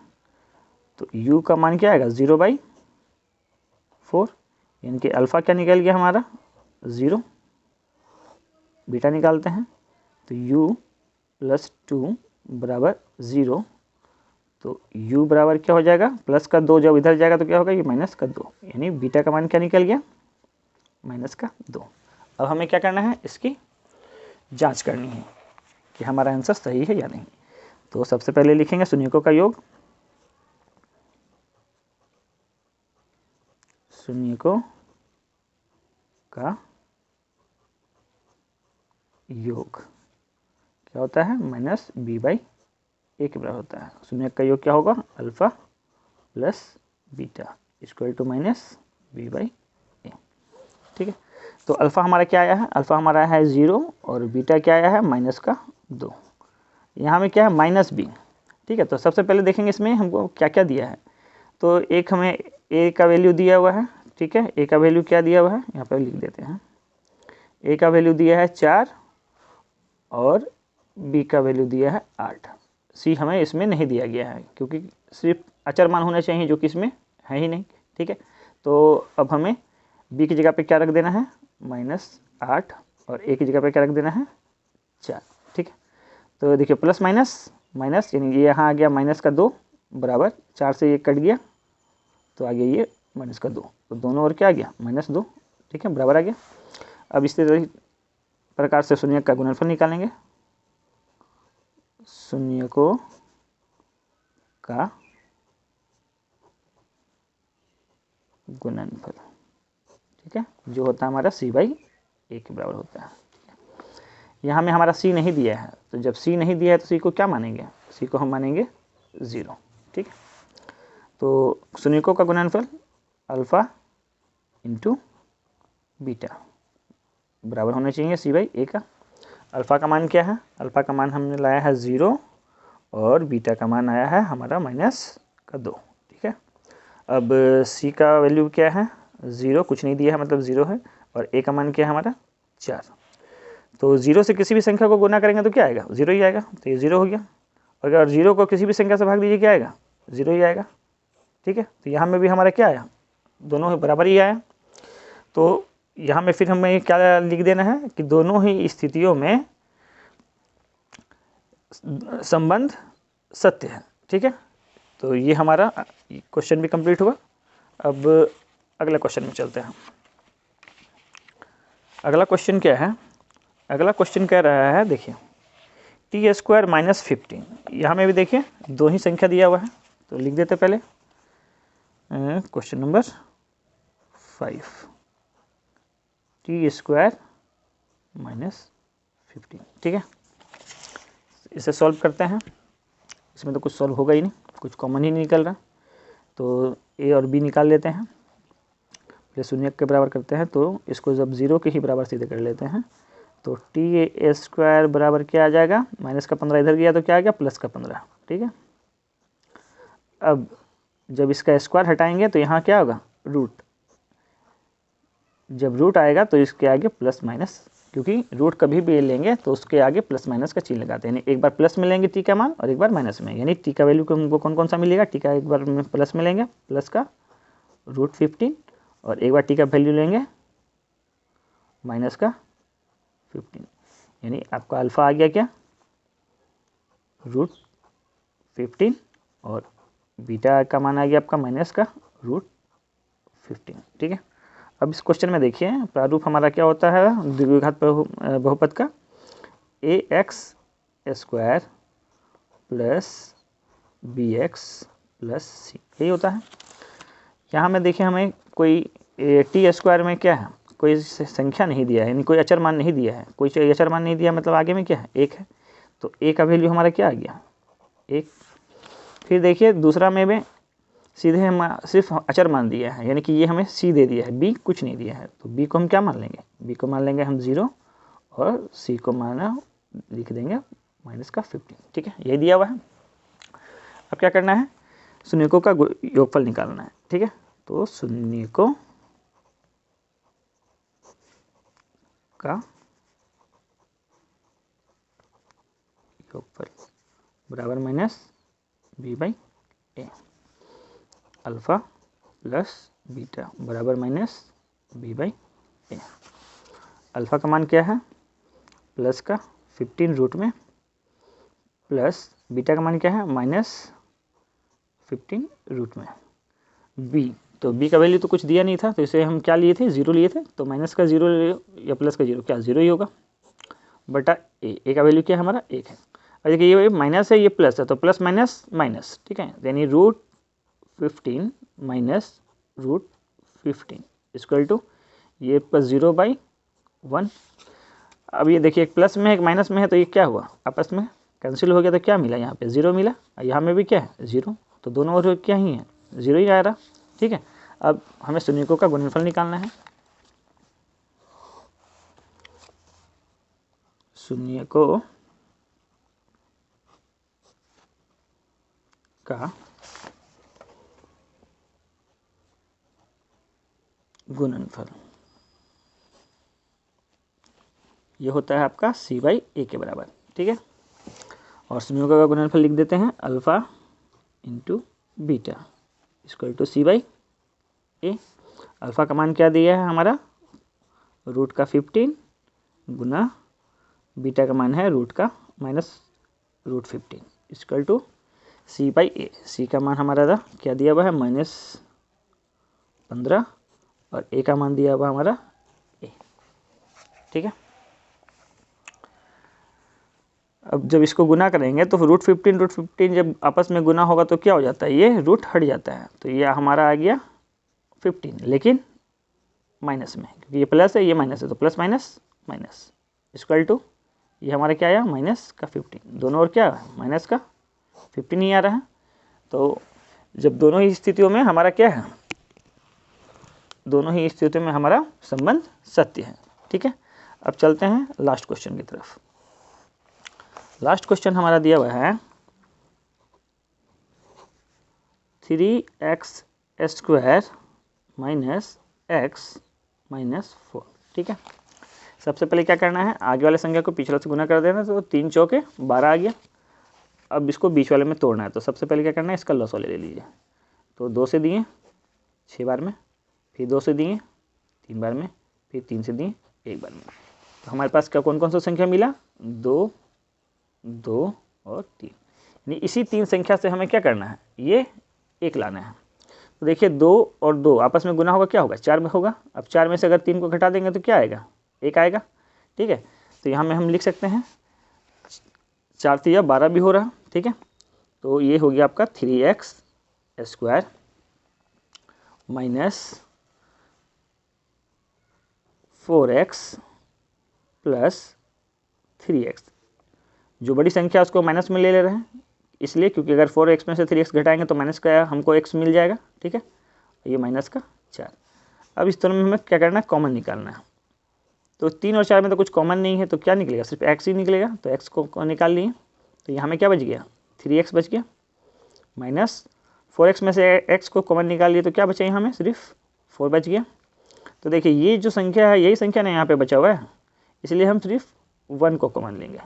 तो u का मान क्या आएगा 0/4, यानी कि अल्फ़ा क्या निकल गया हमारा 0, बीटा निकालते हैं तो u प्लस 2 बराबर 0, तो u बराबर क्या हो जाएगा, प्लस का 2 जब इधर जाएगा तो क्या होगा, ये माइनस का 2, यानी बीटा का मान क्या निकल गया, माइनस का 2। अब हमें क्या करना है, इसकी जांच करनी है कि हमारा आंसर सही है या नहीं। तो सबसे पहले लिखेंगे शून्यकों का योग, शून्यकों का योग क्या होता है, माइनस बी बाई ए के बराबर होता है। शून्य का योग क्या होगा, alpha plus beta equal to minus B by A. ठीक है, तो अल्फ़ा हमारा क्या आया है, अल्फ़ा हमारा है 0 और बीटा क्या आया है, माइनस का 2। यहाँ में क्या है, माइनस बी। ठीक है, तो सबसे पहले देखेंगे इसमें हमको क्या क्या दिया है। तो एक हमें ए का वैल्यू दिया हुआ है, ठीक है, ए का वैल्यू क्या दिया हुआ है, यहाँ पर लिख देते हैं। ए का वैल्यू दिया है 4 और बी का वैल्यू दिया है 8। सी हमें इसमें नहीं दिया गया है क्योंकि सिर्फ अचर मान होना चाहिए, जो कि इसमें है ही नहीं। ठीक है, तो अब हमें बी की जगह पे क्या रख देना है, -8 और ए की जगह पे क्या रख देना है, 4। ठीक है, तो देखिए प्लस माइनस माइनस, यानी ये यहाँ आ गया माइनस का 2 बराबर 4 से ये कट गया तो आ गया ये माइनस का 2, तो दोनों ओर क्या आ गया, -2। ठीक है, बराबर आ गया। अब इस प्रकार से शून्य का गुणनफल निकालेंगे, शून्यकों का गुणनफल, ठीक है, जो होता है हमारा सी बाई ए के बराबर होता है। यहाँ में हमारा सी नहीं दिया है, तो जब सी नहीं दिया है तो सी को क्या मानेंगे, सी को हम मानेंगे 0। ठीक है, तो शून्यकों का गुणनफल अल्फ़ा इंटू बीटा बराबर होना चाहिए सी बाई ए का। अल्फ़ा का मान क्या है, अल्फ़ा का मान हमने लाया है 0 और बीटा का मान आया है हमारा माइनस का 2। ठीक है, अब सी का वैल्यू क्या है, 0, कुछ नहीं दिया है मतलब 0 है, और ए का मान क्या है हमारा 4। तो 0 से किसी भी संख्या को गुना करेंगे तो क्या आएगा, 0 ही आएगा, तो ये 0 हो गया। और अगर 0 को किसी भी संख्या से भाग दीजिए क्या आएगा, 0 ही आएगा। ठीक है, तो यहाँ में भी हमारा क्या आया, दोनों बराबर ही आया। तो यहाँ में फिर हमें क्या लिख देना है कि दोनों ही स्थितियों में संबंध सत्य है। ठीक है, तो ये हमारा क्वेश्चन भी कंप्लीट हुआ। अब अगला क्वेश्चन में चलते हैं। अगला क्वेश्चन क्या है, अगला क्वेश्चन कह रहा है, देखिए t² माइनस 15, यहाँ में भी देखिए दो ही संख्या दिया हुआ है, तो लिख देते पहले क्वेश्चन नंबर 5, t² माइनस 15। ठीक है, इसे सॉल्व करते हैं। इसमें तो कुछ सॉल्व होगा ही नहीं, कुछ कॉमन ही नहीं निकल रहा, तो ए और बी निकाल लेते हैं। पहले शून्य के बराबर करते हैं, तो इसको जब 0 के ही बराबर सीधे कर लेते हैं, तो t² बराबर क्या आ जाएगा, माइनस का 15 इधर गया तो क्या आ गया, प्लस का 15। ठीक है, अब जब इसका स्क्वायर हटाएंगे तो यहाँ क्या होगा, रूट। जब रूट आएगा तो इसके आगे प्लस माइनस, क्योंकि रूट कभी भी लेंगे तो उसके आगे प्लस माइनस का चिन्ह लगाते हैं, यानी एक बार प्लस में लेंगे टी का मान और एक बार माइनस में, यानी टी का वैल्यू हमको कौन कौन सा मिलेगा, टी का एक बार में प्लस में लेंगे प्लस का √15 और एक बार टी का वैल्यू लेंगे माइनस का 15, यानी आपका अल्फ़ा आ गया क्या, √15 और बीटा का मान आ गया आपका माइनस का √15। ठीक है, अब इस क्वेश्चन में देखिए प्रारूप हमारा क्या होता है द्विघात बहुपद का, ax² plus bx plus c, यही होता है। यहाँ में देखिए हमें कोई t² में क्या है, कोई संख्या नहीं दिया है, यानी कोई अचर मान नहीं दिया है, कोई अचर मान नहीं दिया मतलब आगे में क्या है, 1 है, तो a का वैल्यू हमारा क्या आ गया, 1। फिर देखिए दूसरा में भी सीधे हम सिर्फ अचर मान दिया है, यानी कि ये हमें सी दे दिया है, बी कुछ नहीं दिया है, तो बी को हम क्या मान लेंगे, बी को मान लेंगे हम 0 और सी को माना लिख देंगे माइनस का 15। ठीक है, ये दिया हुआ है। अब क्या करना है, शून्यकों का योगफल निकालना है। ठीक है, तो शून्यकों का योगफल बराबर minus B by A, alpha plus beta बराबर minus B by A. Alpha का मान क्या है, प्लस का 15 रूट में प्लस बीटा का मान क्या है -15 रूट में बी। तो बी का वैल्यू तो कुछ दिया नहीं था, तो इसे हम क्या लिए थे, 0 लिए थे, तो माइनस का 0 या प्लस का 0, क्या 0 ही होगा, बटा ए का वैल्यू क्या है हमारा 1 है। और देखिए ये माइनस है, ये प्लस है, तो प्लस माइनस माइनस, ठीक है, यानी √15 माइनस √15 इक्वल टू ये +0/1। अब ये देखिए एक प्लस में एक माइनस में है, तो ये क्या हुआ, आपस में कैंसिल हो गया, तो क्या मिला, यहाँ पे 0 मिला, यहाँ में भी क्या है 0, तो दोनों ओर क्या ही है 0 ही आ रहा, ठीक है। अब हमें शून्यकों का गुणनफल निकालना है। शून्यकों का गुणनफल ये होता है आपका c/a के बराबर, ठीक है। और शून्यकों का गुणनफल लिख देते हैं alpha into beta equal to c/a। Alpha का मान क्या दिया है हमारा, रूट का 15 गुना बीटा का मान है रूट का -√15 इक्वल टू c/a। c का मान हमारा था क्या दिया हुआ है -15 और a का मान दिया हुआ हमारा a, ठीक है। अब जब इसको गुना करेंगे तो √15 जब आपस में गुना होगा तो क्या हो जाता है, ये रूट हट जाता है, तो ये हमारा आ गया 15, लेकिन माइनस में, क्योंकि ये प्लस है ये माइनस है, तो plus minus minus equal to ये हमारा क्या आया माइनस का 15, दोनों ओर क्या माइनस का 15 ही आ रहा है। तो जब दोनों ही स्थितियों में हमारा क्या है, दोनों ही स्थितियों में हमारा संबंध सत्य है, ठीक है। अब चलते हैं लास्ट क्वेश्चन की तरफ। लास्ट क्वेश्चन हमारा दिया हुआ है 3x² माइनस x माइनस 4, ठीक है। सबसे पहले क्या करना है, आगे वाले संख्या को पिछले से गुना कर देना, तो 3 चौके 12 आ गया। अब इसको बीच वाले में तोड़ना है, तो सबसे पहले क्या करना है, इसका लॉस वाले ले लीजिए। तो 2 से दिए 6 बार में, फिर 2 से दिए 3 बार में, फिर 3 से दिए 1 बार में। तो हमारे पास क्या कौन कौन सा संख्या मिला, 2 2 और 3, यानी इसी 3 संख्या से हमें क्या करना है, ये 1 लाना है। तो देखिए 2 और 2 आपस में गुना होगा, क्या होगा 4 में होगा। अब 4 में से अगर 3 को घटा देंगे तो क्या आएगा, 1 आएगा, ठीक है। तो यहाँ में हम लिख सकते हैं 4 3 12 भी हो रहा, ठीक है। तो ये हो गया आपका 3x² minus 4x plus 3x। जो बड़ी संख्या उसको माइनस में ले रहे हैं, इसलिए क्योंकि अगर 4x में से 3x घटाएंगे तो माइनस का हमको x मिल जाएगा, ठीक है। ये माइनस का 4। अब इस तरह में हमें क्या करना है, कॉमन निकालना है। तो 3 और 4 में तो कुछ कॉमन नहीं है, तो क्या निकलेगा, सिर्फ x ही निकलेगा। तो x को निकाल लिए, तो यहाँ में क्या बच गया 3x बच गया, माइनस 4x में से x को कॉमन निकाल लिए, तो क्या बचा यहाँ में सिर्फ 4 बच गया। तो देखिए ये जो संख्या है यही संख्या ना यहाँ पे बचा हुआ है, इसलिए हम सिर्फ 1 को कॉमन लेंगे।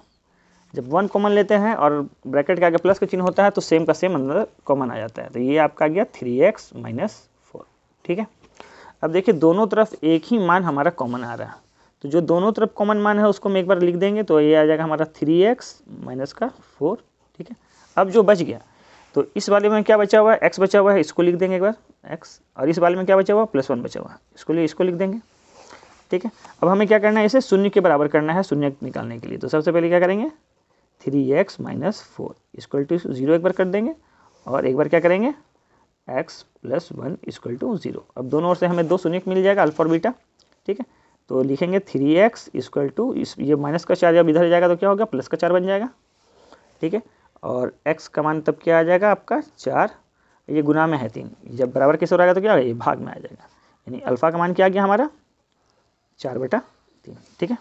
जब 1 कॉमन लेते हैं और ब्रैकेट के आगे प्लस का चिन्ह होता है तो सेम का सेम अंदर कॉमन आ जाता है। तो ये आपका आ गया 3x माइनस 4, ठीक है। अब देखिए दोनों तरफ एक ही मान हमारा कॉमन आ रहा है, तो जो दोनों तरफ कॉमन मान है उसको हम एक बार लिख देंगे, तो ये आ जाएगा हमारा 3x माइनस का 4, ठीक है। अब जो बच गया, तो इस वाले में क्या बचा हुआ है, x बचा हुआ है, इसको लिख देंगे एक बार x, और इस वाले में क्या बचा हुआ +1 बचा हुआ है, इसको लिख देंगे, ठीक है। अब हमें क्या करना है, इसे शून्य के बराबर करना है शून्य निकालने के लिए। तो सबसे पहले क्या करेंगे 3x माइनस 4 इक्वल टू 0 एक बार कर देंगे, और एक बार क्या करेंगे x प्लस 1 इक्वल टू 0। अब दोनों ओर से हमें 2 शून्य मिल जाएगा, अल्फा और बीटा, ठीक है। तो लिखेंगे 3x इक्वल टू ये माइनस का 4 जब इधर जाएगा तो क्या होगा प्लस का 4 बन जाएगा, ठीक है। और x का मान तब क्या आ जाएगा आपका 4, ये गुना में है 3, जब बराबर कैसे हो रहेगा तो क्या होगा ये भाग में आ जाएगा, यानी अल्फा का मान क्या आ गया हमारा 4/3, ठीक है।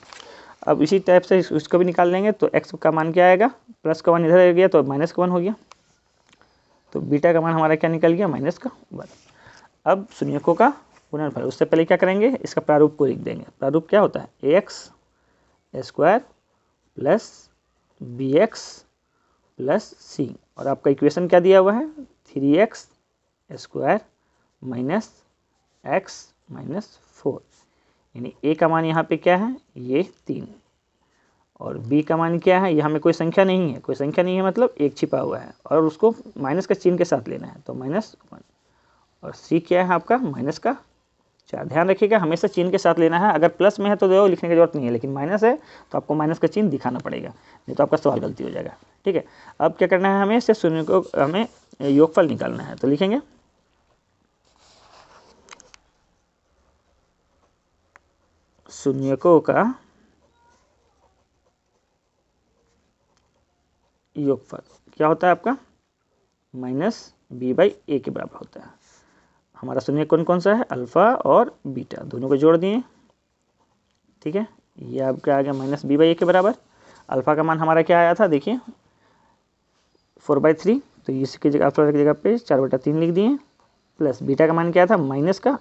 अब इसी टाइप से उसको भी निकाल लेंगे, तो x का मान क्या आएगा, प्लस का 1 इधर आ गया तो माइनस का 1 हो गया, तो बीटा का मान हमारा क्या निकल गया माइनस का 1। अब शून्यकों का गुणनफल, उससे पहले क्या करेंगे इसका प्रारूप को लिख देंगे। प्रारूप क्या होता है ax² plus bx plus c, और आपका इक्वेशन क्या दिया हुआ है 3x² माइनस x माइनस 4, यानी a का मान यहाँ पे क्या है ये 3, और b का मान क्या है, यहाँ में कोई संख्या नहीं है, कोई संख्या नहीं है मतलब एक छिपा हुआ है और उसको माइनस का चिन्ह के साथ लेना है, तो -1। और c क्या है आपका -4। ध्यान रखिएगा हमेशा चिन्ह के साथ लेना है, अगर प्लस में है तो देखो लिखने की जरूरत नहीं है, लेकिन माइनस है तो आपको माइनस का चिन्ह दिखाना पड़ेगा, नहीं तो आपका सवाल गलती हो जाएगा। ठीक है, अब क्या करना है, हमें इससे शून्य को हमें योगफल निकालना है, तो लिखेंगे शून्यकों का योगफल क्या होता है आपका -b/a के बराबर होता है। हमारा शून्य कौन कौन सा है, अल्फ़ा और बीटा, दोनों को जोड़ दिए। ठीक है, ये आपका आ गया -b/a के बराबर। अल्फ़ा का मान हमारा क्या आया था, देखिए 4/3, तो इसकी जगह अल्फ़ा की जगह पे 4/3 लिख दिए, प्लस बीटा का मान क्या था -1।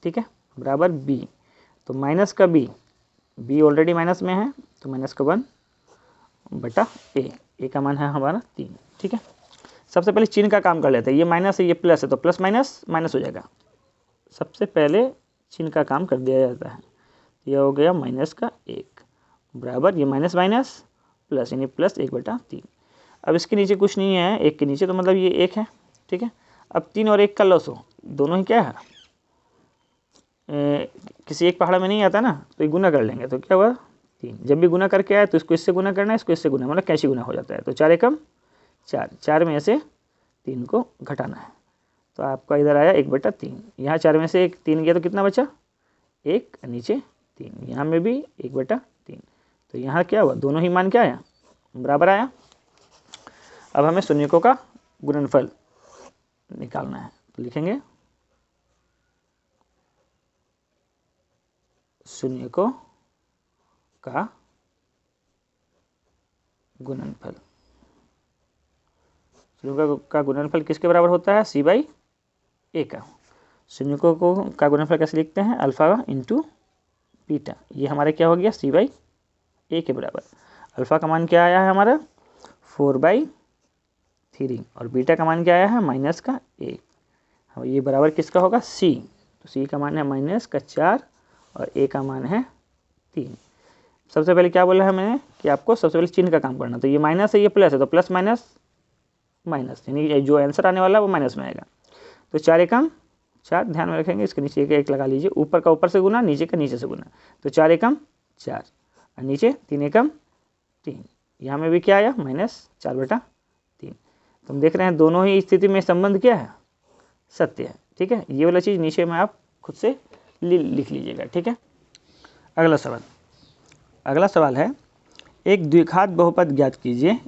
ठीक है, बराबर b, तो माइनस का b ऑलरेडी माइनस में है तो -1/a, a का मान है हमारा 3। ठीक है, सबसे पहले चिन्ह का काम कर लेते हैं, ये माइनस है ये प्लस है तो प्लस माइनस माइनस हो जाएगा। सबसे पहले चिन्ह का काम कर दिया जाता है, यह हो गया -1 बराबर ये माइनस माइनस प्लस, यानी +1/3। अब इसके नीचे कुछ नहीं है, एक के नीचे, तो मतलब ये 1 है। ठीक है, अब 3 और 1 का लॉस हो, दोनों ही क्या है किसी एक पहाड़ में नहीं आता ना, तो ये गुना कर लेंगे तो क्या हुआ 3। जब भी गुना करके आए तो इसको इससे गुना करना है, इसको इससे गुना, मतलब कैसे गुना हो जाता है, तो 4 एकम 4, 4 में से 3 को घटाना है, तो आपका इधर आया 1/3। यहाँ 4 में से 1 3 गया तो कितना बचा 1, नीचे 3, यहाँ में भी 1/3, तो यहाँ क्या हुआ दोनों ही मान क्या आया बराबर आया। अब हमें शून्यकों का गुणनफल निकालना है, तो लिखेंगे शून्यकों का गुणनफल। शून्यकों का गुणनफल किसके बराबर होता है, c/a का। शून्यकों का गुणनफल कैसे लिखते हैं, अल्फ़ा इंटू बीटा, ये हमारा क्या हो गया c/a के बराबर। अल्फ़ा का मान क्या आया है हमारा 4/3 और बीटा का मान क्या आया है -1। ये बराबर किसका होगा c, तो c का मान है -4 और a का मान है 3। सबसे पहले क्या बोला है मैंने कि आपको सबसे पहले चिन्ह का काम करना, तो ये माइनस है ये प्लस है तो प्लस माइनस माइनस, यानी जो आंसर आने वाला है वो माइनस में आएगा। तो 4 एकम 4, ध्यान में रखेंगे, इसके नीचे एक लगा लीजिए, ऊपर का ऊपर से गुना, नीचे का नीचे से गुना, तो 4 एकम 4 और नीचे 3 एकम 3, यहाँ में भी क्या आया -4/3। तो हम देख रहे हैं दोनों ही स्थिति में संबंध क्या है, सत्य है। ठीक है, ये वाला चीज़ नीचे में आप खुद से लिख लीजिएगा। ठीक है, अगला सवाल है, एक द्विघात बहुपद ज्ञात कीजिए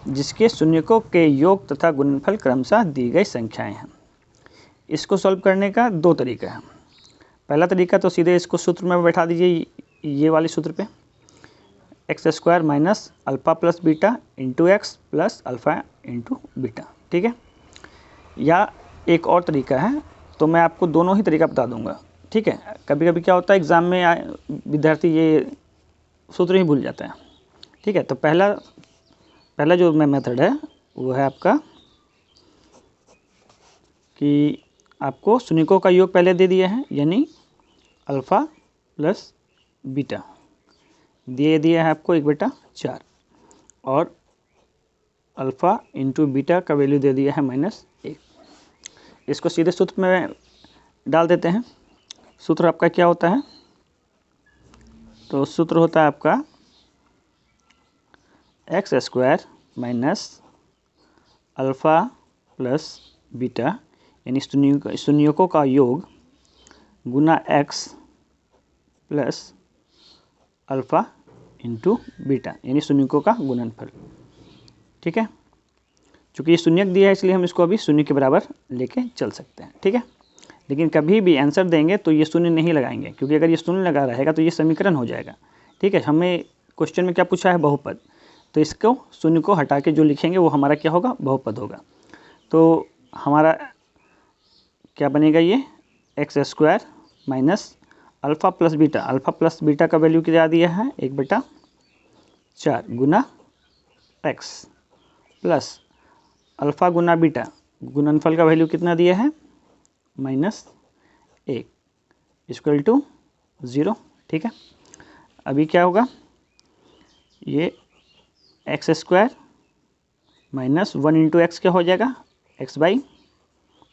जिसके शून्यकों के योग तथा गुणनफल क्रमशः दी गई संख्याएं हैं। इसको सॉल्व करने का 2 तरीका है। पहला तरीका तो सीधे इसको सूत्र में बैठा दीजिए, ये वाले सूत्र पे x² - alpha plus beta into x plus alpha into beta. ठीक है, या एक और तरीका है, तो मैं आपको दोनों ही तरीका बता दूंगा। ठीक है, कभी कभी क्या होता है एग्ज़ाम में विद्यार्थी ये सूत्र ही भूल जाता है। ठीक है, तो पहला जो मेथड है वो है आपका कि आपको शून्यकों का योग पहले दे दिया है, यानी अल्फ़ा प्लस बीटा दिया है आपको 1/4 और अल्फ़ा इंटू बीटा का वैल्यू दे दिया है -1। इसको सीधे सूत्र में डाल देते हैं। सूत्र आपका क्या होता है, तो सूत्र होता है आपका x² - अल्फ़ा प्लस बीटा, यानी शून्यकों का योग गुना x plus alpha into beta, यानी शून्यकों का गुणनफल। ठीक है, चूँकि ये शून्यक दिया है इसलिए हम इसको अभी शून्य के बराबर लेके चल सकते हैं। ठीक है, लेकिन कभी भी आंसर देंगे तो ये शून्य नहीं लगाएंगे, क्योंकि अगर ये शून्य लगा रहेगा तो ये समीकरण हो जाएगा। ठीक है, हमें क्वेश्चन में क्या पूछा है बहुपद, तो इसको शून्य को हटा के जो लिखेंगे वो हमारा क्या होगा बहुपद होगा। तो हमारा क्या बनेगा, ये x² - alpha plus beta, alpha plus beta का वैल्यू क्या दिया है 1/4 गुना x प्लस अल्फ़ा गुना बीटा, गुणनफल का वैल्यू कितना दिया है -1 = 0। ठीक है, अभी क्या होगा, ये x square minus 1 into x क्या हो जाएगा, x by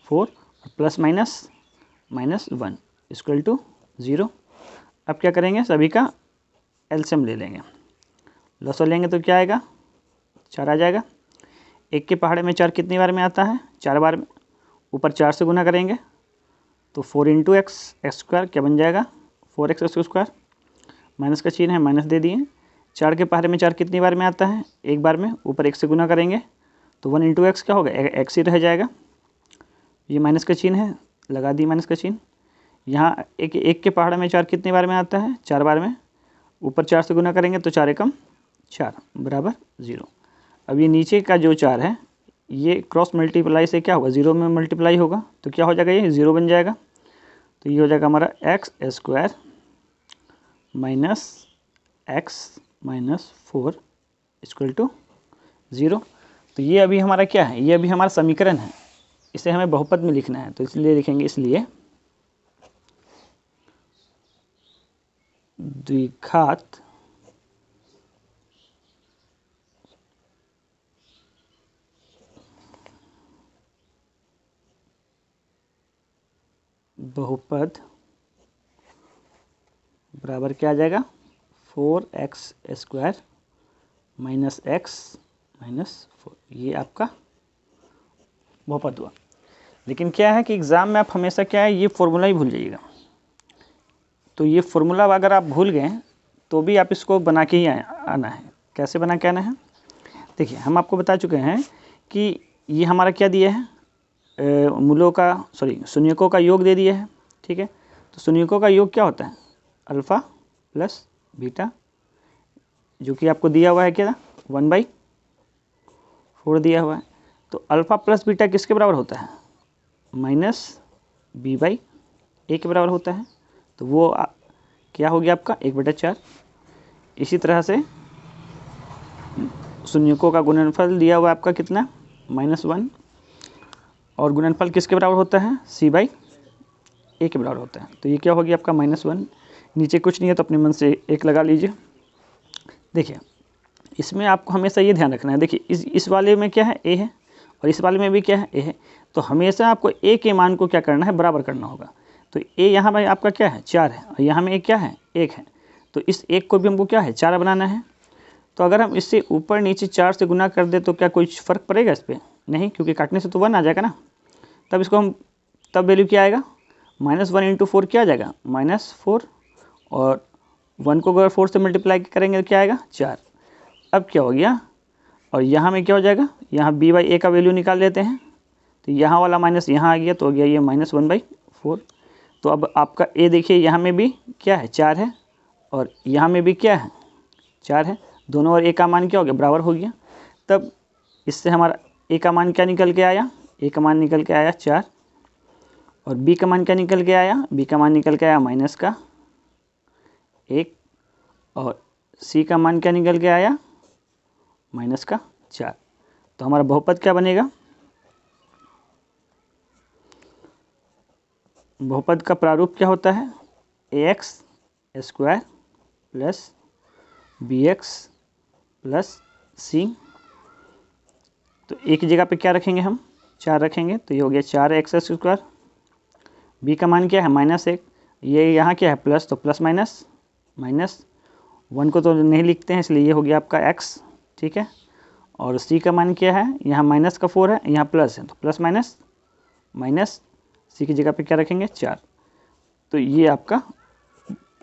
4 plus minus minus 1 equal to 0। अब क्या करेंगे, सभी का एलसीएम ले लेंगे, लॉसर लेंगे तो क्या आएगा, 4 आ जाएगा। एक के पहाड़े में 4 कितनी बार में आता है, 4 बार में, ऊपर 4 से गुना करेंगे तो 4 इंटू एक्स स्क्वायर क्या बन जाएगा, 4x स्क्वायर, माइनस का चिन्ह है माइनस दे दिए। 4 के पहाड़े में 4 कितनी बार में आता है, एक बार में, ऊपर 1 से गुना करेंगे तो 1 इंटू एक्स क्या होगा, एक्स ही रह जाएगा। ये माइनस का चिन्ह है, लगा दी माइनस का चिन्ह। यहाँ एक के पहाड़े में 4 कितनी बार में आता है, 4 बार में, ऊपर 4 से गुना करेंगे तो 4 एकम 4 बराबर 0। अब ये नीचे का जो 4 है ये क्रॉस मल्टीप्लाई से क्या होगा, 0 में मल्टीप्लाई होगा तो क्या हो जाएगा, ये 0 बन जाएगा। तो ये हो जाएगा हमारा x square minus x minus 4 equal to 0। तो ये अभी हमारा क्या है, ये अभी हमारा समीकरण है, इसे हमें बहुपद में लिखना है तो इसलिए लिखेंगे, इसलिए द्विघात बहुपद बराबर क्या आ जाएगा, 4x square minus x minus 4, ये आपका बहुपद हुआ। लेकिन क्या है कि एग्ज़ाम में आप हमेशा क्या है, ये फॉर्मूला ही भूल जाइएगा। तो ये फॉर्मूला अगर आप भूल गए तो भी आप इसको बना के ही आना है। कैसे बना के आना है, देखिए हम आपको बता चुके हैं कि ये हमारा क्या दिया है, मूलों का शून्यकों का योग दे दिया है, ठीक है। तो शून्यकों का योग क्या होता है, अल्फ़ा प्लस बीटा, जो कि आपको दिया हुआ है क्या, 1/4 दिया हुआ है। तो अल्फ़ा प्लस बीटा किसके बराबर होता है, माइनस b/a के बराबर होता है। तो वो क्या हो गया आपका 1/4। इसी तरह से शून्यकों का गुणनफल दिया हुआ है आपका कितना, -1, और गुणनफल किसके बराबर होता है, c/a के बराबर होता है। तो ये क्या हो गया आपका -1, नीचे कुछ नहीं है तो अपने मन से 1 लगा लीजिए। देखिए इसमें आपको हमेशा ये ध्यान रखना है, देखिए इस वाले में क्या है, a है, और इस वाले में भी क्या है, a है। तो हमेशा आपको a के मान को क्या करना है, बराबर करना होगा। तो a यहाँ पर आपका क्या है, 4 है, और यहाँ में क्या है, 1 है। तो इस 1 को भी हमको क्या है, 4 बनाना है। तो अगर हम इससे ऊपर नीचे 4 से गुना कर दे तो क्या कोई फ़र्क पड़ेगा इस पर, नहीं, क्योंकि काटने से तो 1 आ जाएगा ना। तब इसको हम, तब वैल्यू क्या आएगा, -1 इंटू 4 क्या आ जाएगा, -4, और 1 को अगर 4 से मल्टीप्लाई करेंगे तो क्या आएगा, 4। अब क्या हो गया, और यहाँ में क्या हो जाएगा, यहाँ b/a का वैल्यू निकाल लेते हैं। तो यहाँ वाला माइनस यहाँ आ गया तो हो गया ये -1/4। तो अब आपका a देखिए यहाँ में भी क्या है, 4 है, और यहाँ में भी क्या है, 4 है। दोनों और a का मान क्या हो गया, बराबर हो गया। तब इससे हमारा a का मान क्या निकल के आया, a का मान निकल के आया 4, और b का मान क्या निकल के आया, b का मान निकल के आया -1, और c का मान क्या निकल के आया, -4। तो हमारा बहुपद क्या बनेगा, बहुपद का प्रारूप क्या होता है, ax square plus bx plus c। तो एक ही जगह पे क्या रखेंगे हम, 4 रखेंगे, तो ये हो गया 4x स्क्वायर। b का मान क्या है, -1, ये यहाँ क्या है, प्लस, तो प्लस माइनस, -1 को तो नहीं लिखते हैं इसलिए ये हो गया आपका x, ठीक है। और c का मान क्या है, यहाँ माइनस का 4 है, यहाँ प्लस है, तो प्लस माइनस माइनस, c की जगह पे क्या रखेंगे, 4। तो ये आपका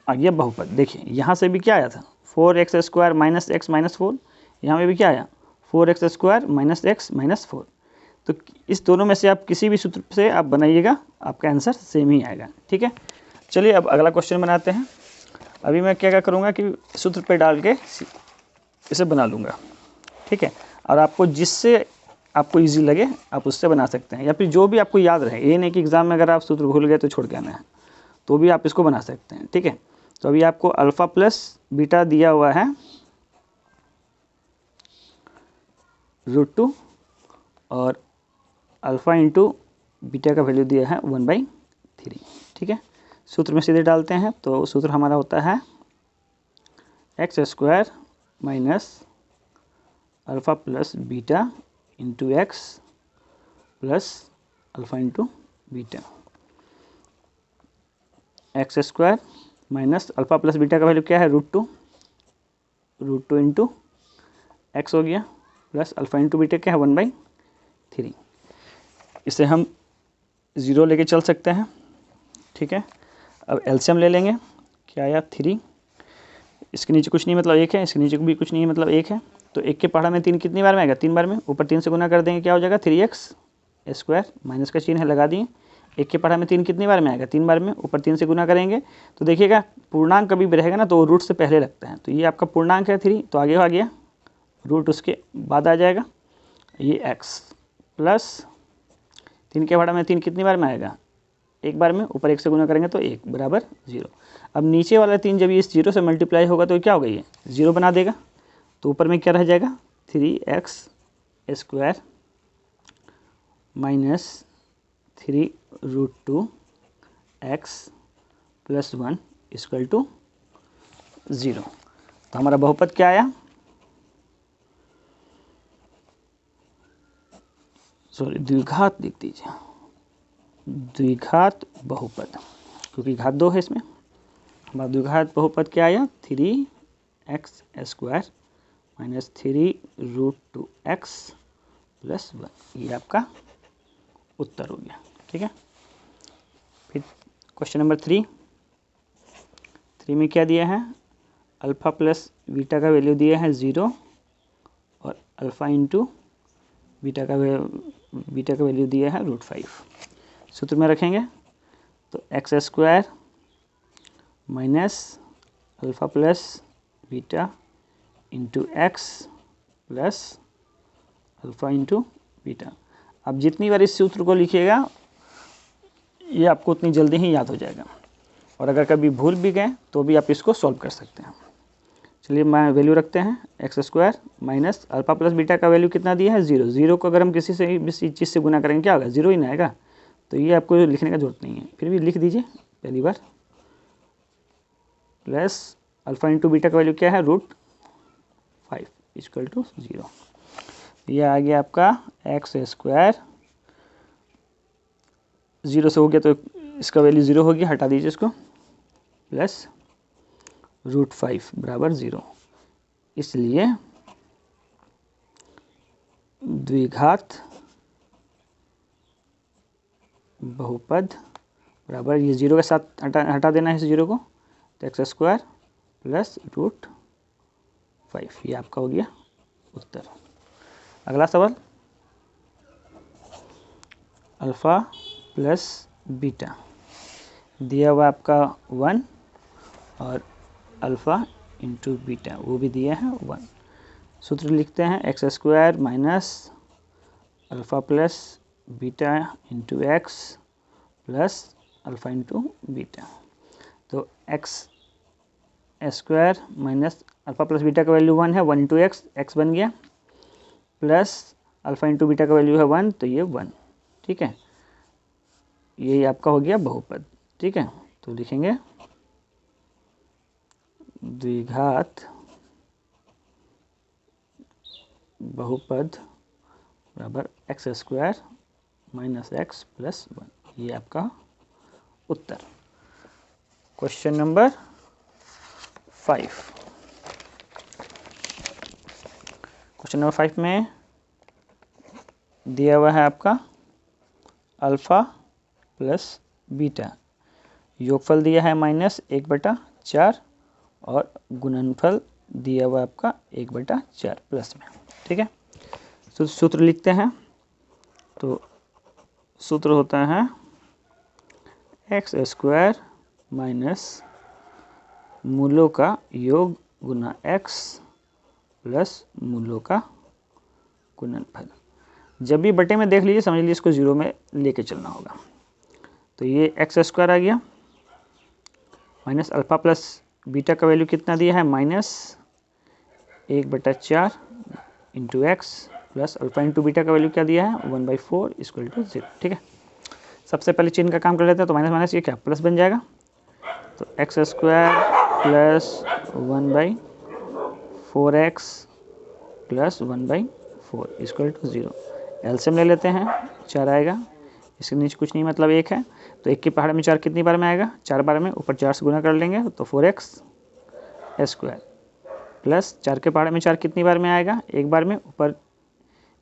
आ गया बहुपद। देखिए यहाँ से भी क्या आया था, 4x square minus x minus 4, यहाँ में भी क्या आया, 4x square minus x minus 4। तो इस दोनों में से आप किसी भी सूत्र से आप बनाइएगा, आपका आंसर सेम ही आएगा, ठीक है। चलिए अब अगला क्वेश्चन बनाते हैं। अभी मैं क्या करूँगा कि सूत्र पे डाल के इसे बना लूँगा, ठीक है। और आपको जिससे आपको इजी लगे आप उससे बना सकते हैं, या फिर जो भी आपको याद रहे। ये नहीं कि एग्ज़ाम में अगर आप सूत्र भूल गए तो छोड़ के आना है, तो भी आप इसको बना सकते हैं, ठीक है। तो अभी आपको अल्फ़ा प्लस बीटा दिया हुआ है √2, और अल्फ़ा इंटू बीटा का वैल्यू दिया है 1/3, ठीक है। सूत्र में सीधे डालते हैं तो सूत्र हमारा होता है x square minus alpha plus beta into x plus alpha into beta. X square minus alpha plus beta का वैल्यू क्या है, रूट टू इंटू एक्स हो गया, प्लस अल्फ़ा इंटू बीटा क्या है, 1/3। इसे हम 0 लेके चल सकते हैं, ठीक है। अब एलसीएम ले लेंगे, क्या आया 3, इसके नीचे कुछ नहीं मतलब 1 है, इसके नीचे भी कुछ नहीं है मतलब 1 है, तो 1 के पहाड़ा में 3 कितनी बार में आएगा, 3 बार में, ऊपर 3 से गुना कर देंगे क्या हो जाएगा 3x स्क्वायर, माइनस का चिन्ह है लगा दिए। 1 के पहाड़ा में 3 कितनी बार में आएगा, 3 बार में, ऊपर 3 से गुना करेंगे तो देखिएगा पूर्णांक कभी भी रहेगा ना तो रूट से पहले लगता है, तो ये आपका पूर्णांक है 3, तो आगे आ गया, रूट उसके बाद आ जाएगा, ये x प्लस 3 के पहाड़ा में 3 कितनी बार में आएगा, 1 बार में, ऊपर 1 से गुना करेंगे तो 1 बराबर 0। अब नीचे वाला 3 जब इस 0 से मल्टीप्लाई होगा तो क्या होगा, ये 0 बना देगा, तो ऊपर में क्या रह जाएगा 3x square minus 3 root 2 x plus 1 equal to 0। तो हमारा बहुपद क्या आया, सॉरी द्विघात लिख दीजिए, द्विघात बहुपद, क्योंकि घात 2 है इसमें। हमारा द्विघात बहुपद क्या आया, 3x square minus 3 root 2 x plus 1, ये आपका उत्तर हो गया, ठीक है। फिर क्वेश्चन नंबर 3 में क्या दिया है, अल्फ़ा प्लस बीटा का वैल्यू दिया है 0 और अल्फ़ा इंटू बीटा का वैल्यू दिया है √5। सूत्र में रखेंगे तो x square minus alpha plus beta into x plus alpha into beta. अब जितनी बार इस सूत्र को लिखिएगा ये आपको उतनी जल्दी ही याद हो जाएगा, और अगर कभी भूल भी गए तो भी आप इसको सॉल्व कर सकते हैं। चलिए मैं वैल्यू रखते हैं, x square minus alpha plus beta का वैल्यू कितना दिया है 0, 0 को अगर हम किसी से भी चीज़ से गुना करेंगे क्या होगा, 0 ही ना आएगा, तो ये आपको लिखने का जरूरत नहीं है, फिर भी लिख दीजिए पहली बार, प्लस अल्फ़ा इंटू बीटा का वैल्यू क्या है √5 इक्वल टू 0। ये आ गया आपका एक्स स्क्वायर, 0 से हो गया तो इसका वैल्यू 0 हो गया, हटा दीजिए इसको, प्लस √5 बराबर 0। इसलिए द्विघात बहुपद बराबर, ये 0 के साथ हटा देना है इस 0 को, तो एक्स स्क्वायर प्लस √5, ये आपका हो गया उत्तर। अगला सवाल, अल्फ़ा प्लस बीटा दिया हुआ आपका 1 और अल्फ़ा इंटू बीटा वो भी दिया है 1। सूत्र लिखते हैं x square minus alpha plus beta into x plus alpha into beta. तो x square minus alpha plus beta का वैल्यू 1 है, 1 इंटू एक्स बन गया, प्लस अल्फ़ा इंटू बीटा का वैल्यू है 1, तो ये 1, ठीक है। यही आपका हो गया बहुपद, ठीक है। तो लिखेंगे द्विघात बहुपद बराबर x square minus x plus 1, ये आपका उत्तर। क्वेश्चन नंबर 5, क्वेश्चन नंबर 5 में दिया हुआ है आपका अल्फ़ा प्लस बीटा, योगफल दिया है -1/4 और गुणनफल दिया हुआ आपका 1/4 प्लस में, ठीक है। तो सूत्र लिखते हैं, तो सूत्र होता है एक्स स्क्वायर माइनस मूलों का योग गुना एक्स प्लस मूलों का गुणनफल। जब भी बटे में देख लीजिए समझ लीजिए इसको 0 में लेके चलना होगा। तो ये एक्स स्क्वायर आ गया माइनस अल्फ़ा प्लस बीटा का वैल्यू कितना दिया है -1/4 into x plus alpha into beta का वैल्यू क्या दिया है 1/4 इक्वल टू 0, ठीक है। सबसे पहले चिन्ह का काम कर लेते हैं, तो माइनस माइनस ये क्या प्लस बन जाएगा, तो x square plus 1/4 4x plus 1/4 equal to 0। LCM ले लेते हैं, 4 आएगा, इसके नीचे कुछ नहीं मतलब 1 है, तो 1 की पहाड़ में 4 कितनी बार में आएगा, 4 बार में, ऊपर 4 से गुना कर लेंगे तो 4x स्क्वायर प्लस 4 के पहाड़ में 4 कितनी बार में आएगा, 1 बार में, ऊपर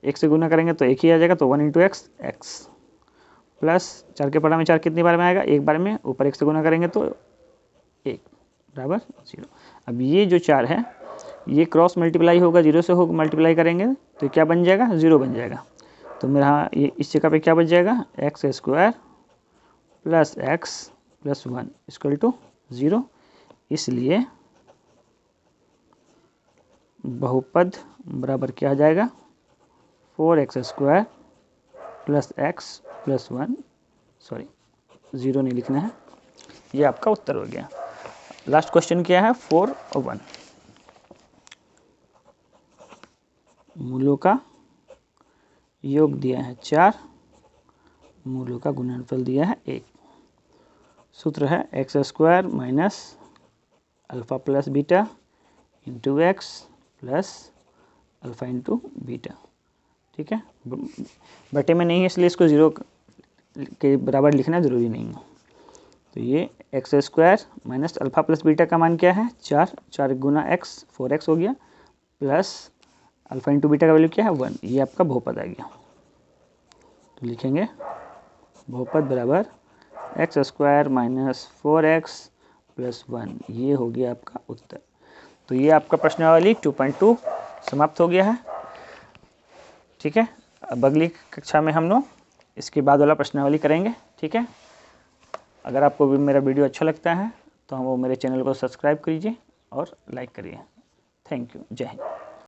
1 से गुना करेंगे तो 1 ही आ जाएगा, तो 1 × x प्लस 4 के पहाड़ में 4 कितनी बार में आएगा, 1 बार में, ऊपर 1 से गुना करेंगे तो 1 बराबर 0। अब ये जो 4 है ये क्रॉस मल्टीप्लाई होगा, 0 से होगा मल्टीप्लाई करेंगे तो क्या बन जाएगा, 0 बन जाएगा। तो मेरा ये इस जगह पे क्या बच जाएगा, x square plus x plus 1 equal to 0। इसलिए बहुपद बराबर क्या आ जाएगा, 4x square plus x plus 1, sorry 0 नहीं लिखना है, ये आपका उत्तर हो गया। लास्ट क्वेश्चन क्या है, 4 और 1। मूलों का योग दिया है 4, मूलों का गुणनफल दिया है 1। सूत्र है x square minus alpha plus beta into x plus alpha into beta. ठीक है, बटे में नहीं है इसलिए इसको 0 के बराबर लिखना ज़रूरी नहीं है। तो ये x square minus alpha plus beta का मान क्या है, 4, 4 गुना एक्स 4x हो गया, प्लस अल्फ़ा इंटू बीटा का वैल्यू क्या है 1, ये आपका बहुपद आ गया। तो लिखेंगे बहुपद बराबर x square minus 4x plus 1, ये हो गया आपका उत्तर। तो ये आपका प्रश्नावली 2.2 समाप्त हो गया है। ठीक है, अब अगली कक्षा में हम लोग इसके बाद वाला प्रश्नावली करेंगे। ठीक है, अगर आपको भी मेरा वीडियो अच्छा लगता है तो वो मेरे चैनल को सब्सक्राइब कीजिए और लाइक करिए। थैंक यू, जय हिंद।